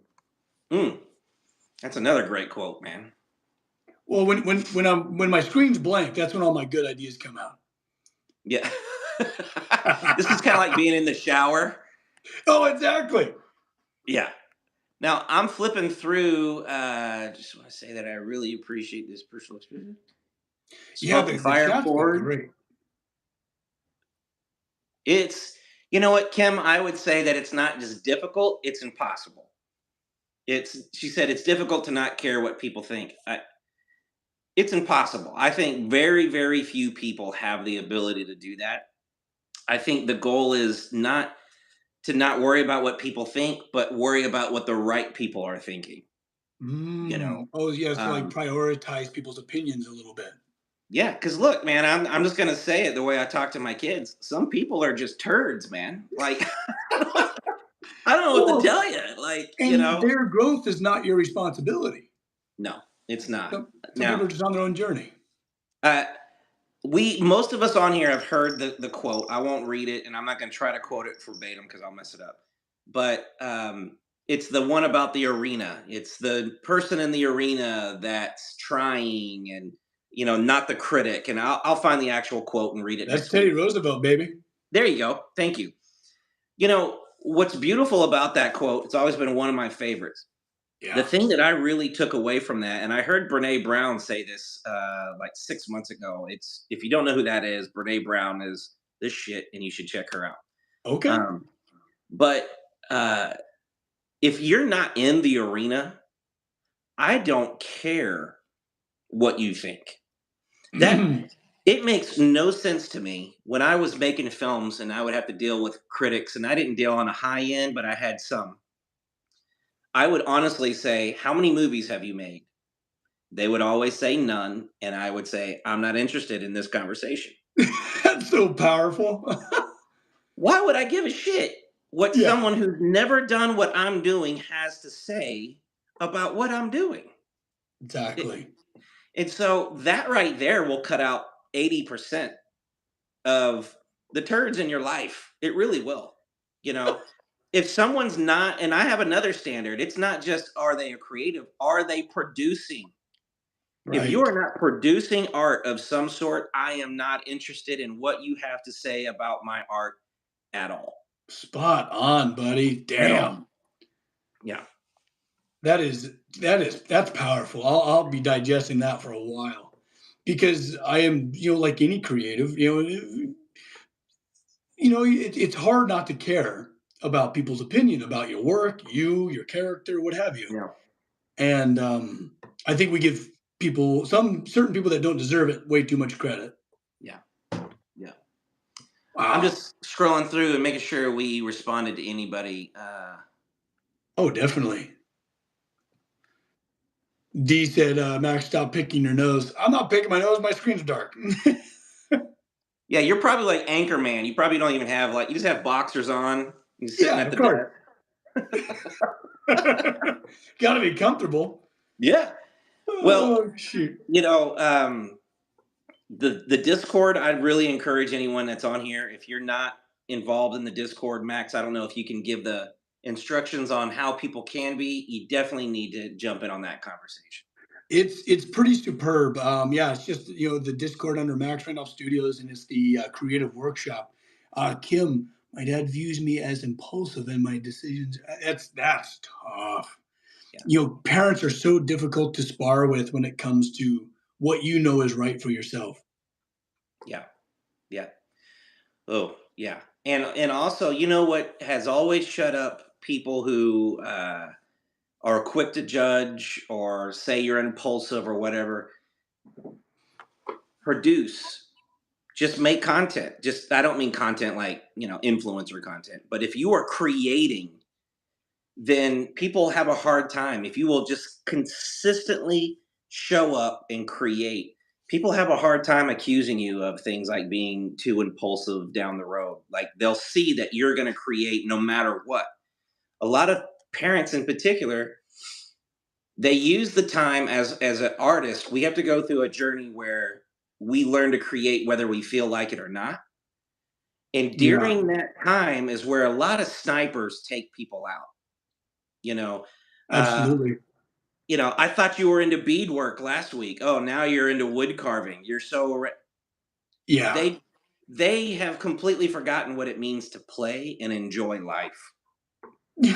Mm. That's another great quote, man. Well, when my screen's blank, that's when all my good ideas come out. Yeah. This is kind of like being in the shower. Oh, exactly. Yeah. Now I'm flipping through. Just want to say that I really appreciate this personal experience. Yeah, Smoke and the fire chat's been forward. great. It's you know what, Kim. I would say that it's not just difficult; it's impossible. She said it's difficult to not care what people think. It's impossible. I think very, very few people have the ability to do that. I think the goal is not to not worry about what people think, but worry about what the right people are thinking. You know, Oh, yeah, so, like, um, prioritize people's opinions a little bit. yeah. Because look, man, I'm just gonna say it the way I talk to my kids. Some people are just turds, man. Like I don't know what to Well, tell you. Like and their growth is not your responsibility. no, it's not. Some people Now, are just on their own journey. uh, We most of us on here have heard the quote. I won't read it, and I'm not going to try to quote it verbatim because I'll mess it up. But it's the one about the arena. It's the person in the arena that's trying, and not the critic. And I'll find the actual quote and read it That's next week. Teddy Roosevelt, baby. There you go. Thank you. What's beautiful about that quote? It's always been one of my favorites. The Yeah. thing that I really took away from that, and I heard Brene Brown say this like 6 months ago. It's if you don't know who that is, Brene Brown is this shit, and you should check her out. Okay. Um, but uh, if you're not in the arena, I don't care what you think. That it makes no sense to me when I was making films and I would have to deal with critics, and I didn't deal on a high end, but I had some. I would honestly say, "How many movies have you made?" They would always say none, and I would say, "I'm not interested in this conversation." That's so powerful. Why would I give a shit what Yeah, someone who's never done what I'm doing has to say about what I'm doing? It, exactly. and so that right there will cut out 80% of the turds in your life. It really will. You know, if someone's not, and I have another standard, it's not just are they a creative, are they producing? If you Right. are not producing art of some sort, I am not interested in what you have to say about my art at all. Spot on, buddy. At all. Damn. Yeah. That's powerful. I'll be digesting that for a while because I am, like any creative, it's hard not to care about people's opinion about your work, your character, what have you. Yeah. And I think we give some certain people that don't deserve it way too much credit. Yeah. Yeah. I'm Wow. just scrolling through and making sure we responded to anybody. Oh, definitely. D said, Max, stop picking your nose. I'm not picking my nose. My screen's dark. Yeah, you're probably like Anchorman. You probably don't even have like you just have boxers on. You're sitting Yeah, at of the course. desk. Got to be comfortable. Yeah. Well, Oh, shoot. you know, the Discord, I'd really encourage anyone that's on here. If you're not involved in the Discord, Max, I don't know if you can give the instructions on how people can be. You definitely need to jump in on that conversation. It's pretty superb. Yeah, it's just the Discord under Max Randolph Studios, and it's the creative workshop. Kim, my dad views me as impulsive in my decisions. That's tough. Yeah, Parents are so difficult to spar with when it comes to what you know is right for yourself. yeah, yeah. Oh, yeah. And also, you know what has always shut up people who are quick to judge or say you're impulsive or whatever. Produce. Just make content. Just I don't mean content like influencer content, but if you are creating, then people have a hard time. If you will just consistently show up and create, people have a hard time accusing you of things like being too impulsive down the road. Like they'll see that you're going to create no matter what. A lot of parents in particular, they use the time as an artist. We have to go through a journey where we learn to create whether we feel like it or not. And Yeah, during that time is where a lot of snipers take people out. You know, uh, absolutely. I thought you were into beadwork last week. Oh, now you're into wood carving. You're so Yeah. they they have completely forgotten what it means to play and enjoy life. Well,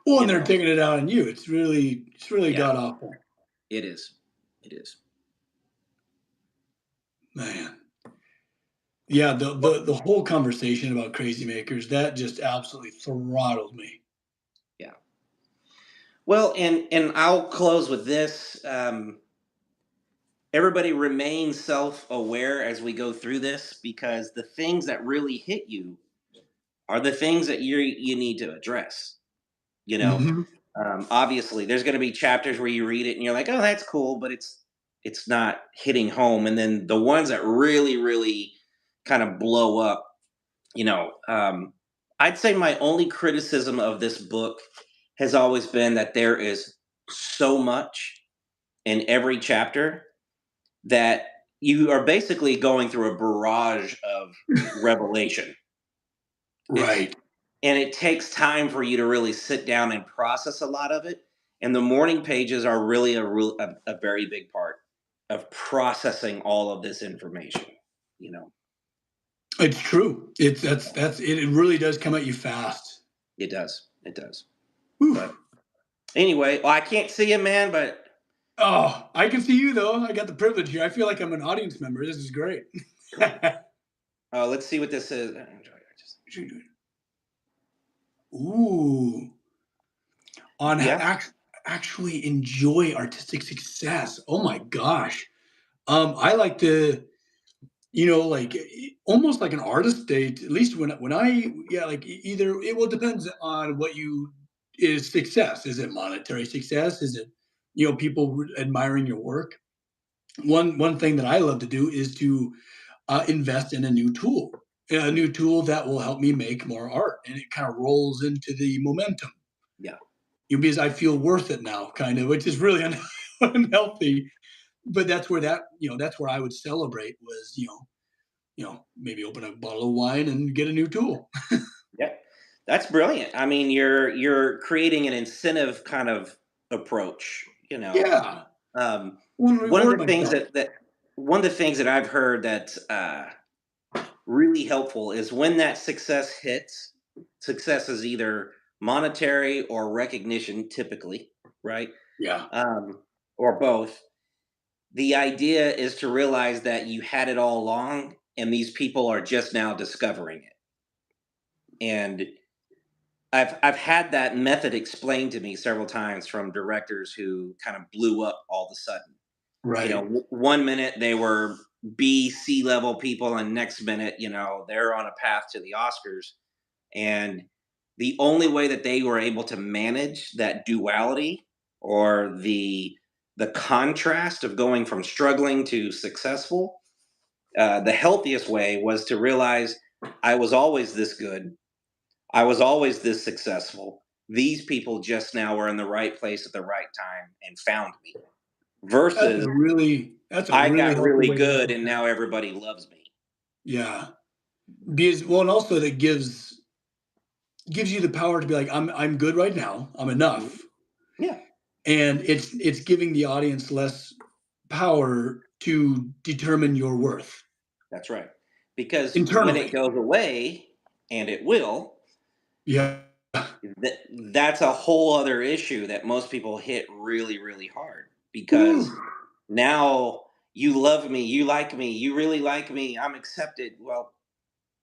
You and they're know, taking it out on you. It's really yeah, god awful, it is. It is. man. Yeah, the whole conversation about crazy makers that just absolutely throttled me. Yeah. Well, and I'll close with this. Everybody remain self-aware as we go through this because the things that really hit you are the things that you need to address. You know, Hmm. obviously, there's going to be chapters where you read it and you're like, "Oh, that's cool," but it's not hitting home. And then the ones that really, really kind of blow up, you know, I'd say my only criticism of this book has always been that there is so much in every chapter that you are basically going through a barrage of revelation. It's Right. and it takes time for you to really sit down and process a lot of it. And the morning pages are really a very big part of processing all of this information. You know, It's true. That's it. It really does come at you fast. it does. It does. Whew. But anyway, well, I can't see you, man. But Oh, I can see you though. I got the privilege here. I feel like I'm an audience member. This is great. cool. Let's see what this is. Ooh, on Yeah. actually enjoy artistic success. Oh my gosh. I like to, like almost like an artist date. At least when I yeah, like either it will depends on what you is success. Is it monetary success? Is it people admiring your work? One thing that I love to do is to invest in a new tool that will help me make more art, and it kind of rolls into the momentum. Yeah. Because I feel worth it now, kind of, which is really unhealthy. But that's where I would celebrate was maybe open a bottle of wine and get a new tool. Yeah. That's brilliant. I mean, you're creating an incentive kind of approach. Yeah, Um, want to one of reward the things myself. that one of the things that I've heard that's really helpful is when that success hits. Success is either monetary or recognition, typically, right? Yeah, Um, or both. The idea is to realize that you had it all along, and these people are just now discovering it. And I've had that method explained to me several times from directors who kind of blew up all of a sudden. right. One minute they were B, C level people, and next minute, they're on a path to the Oscars. And the only way that they were able to manage that duality, or the contrast of going from struggling to successful, the healthiest way was to realize I was always this good. I was always this successful. These people just now were in the right place at the right time and found me. Versus That's a I really got healthy really way to look good at and that. now everybody loves me. Yeah, because well, and also that gives you the power to be like, I'm good right now. I'm Mhm. enough, Yeah, and it's giving the audience less power to determine your worth that's right. Because when it internally. goes away, and it will, Yeah. that that's a whole other issue that most people hit really, really hard. Woo. Because now you love me, you like me, you really like me, I'm accepted. Well,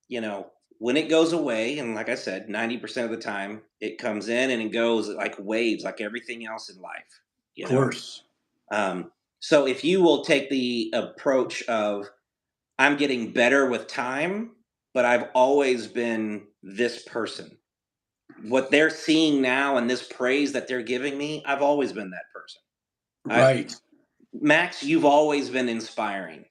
you know, when it goes away, and like I said, 90% of the time it comes in and it goes like waves, like everything else in life, Of you know. course. Um, so if you will take the approach of I'm getting better with time, but I've always been this person. What they're seeing now and this praise that they're giving me, I've always been that person. I Right. Max, you've always been inspiring.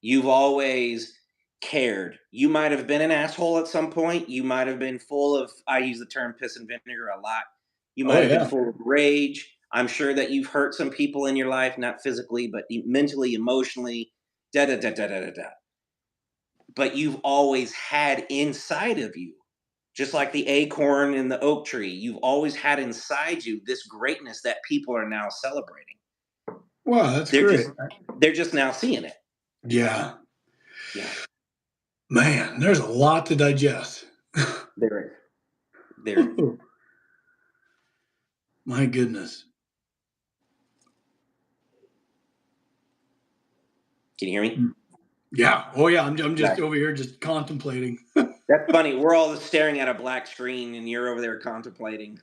You've always cared. You might have been an asshole at some point. You might have been full of, I use the term piss and vinegar a lot. You Oh might have been yeah. full of rage. I'm sure that you've hurt some people in your life, not physically, but mentally, emotionally, da da da da da da da. But you've always had inside of you, just like the acorn in the oak tree, you've always had inside you this greatness that people are now celebrating. Wow, that's They're great. just they're just now seeing it. Yeah. Yeah, Man, there's a lot to digest. there is. There is. My goodness. Can you hear me? Mm. Yeah. Oh yeah. I'm just Right. over here just contemplating. That's funny. We're all just staring at a black screen, and you're over there contemplating.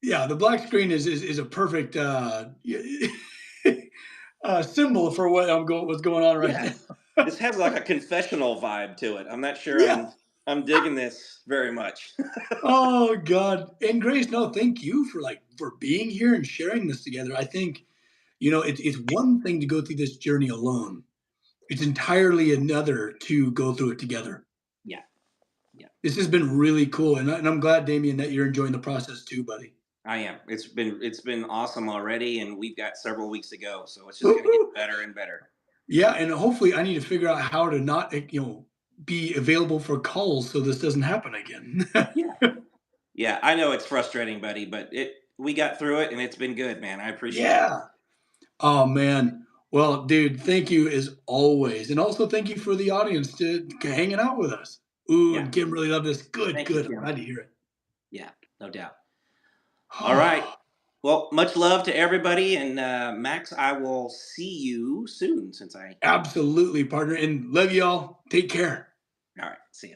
Yeah, the black screen is a perfect symbol for what's going on right Yeah, now. this has like a confessional vibe to it. I'm not sure Yeah. I'm digging this very much. Oh God. And Grace, no, thank you for being here and sharing this together. I think, it's one thing to go through this journey alone. It's entirely another to go through it together. Yeah, yeah, This has been really cool. And I'm glad, Damien, that you're enjoying the process too, buddy. I am. It's been awesome already, and we've got several weeks to go, so it's just going to get Woo-hoo. better and better. Yeah, and hopefully I need to figure out how to not, be available for calls so this doesn't happen again. Yeah. Yeah, I know it's frustrating, buddy, but it we got through it and it's been good, man. I appreciate it. Yeah. Oh man. Well, dude, thank you as always. And also thank you for the audience to hanging out with us. Ooh, Yeah. and Kim really loved this. Good, Thank you, good. I'm Kim. glad to hear it. Yeah, no doubt. All right. Well, much love to everybody. And Max, I will see you soon since I. Absolutely, partner. And love y'all. Take care. All right. See you.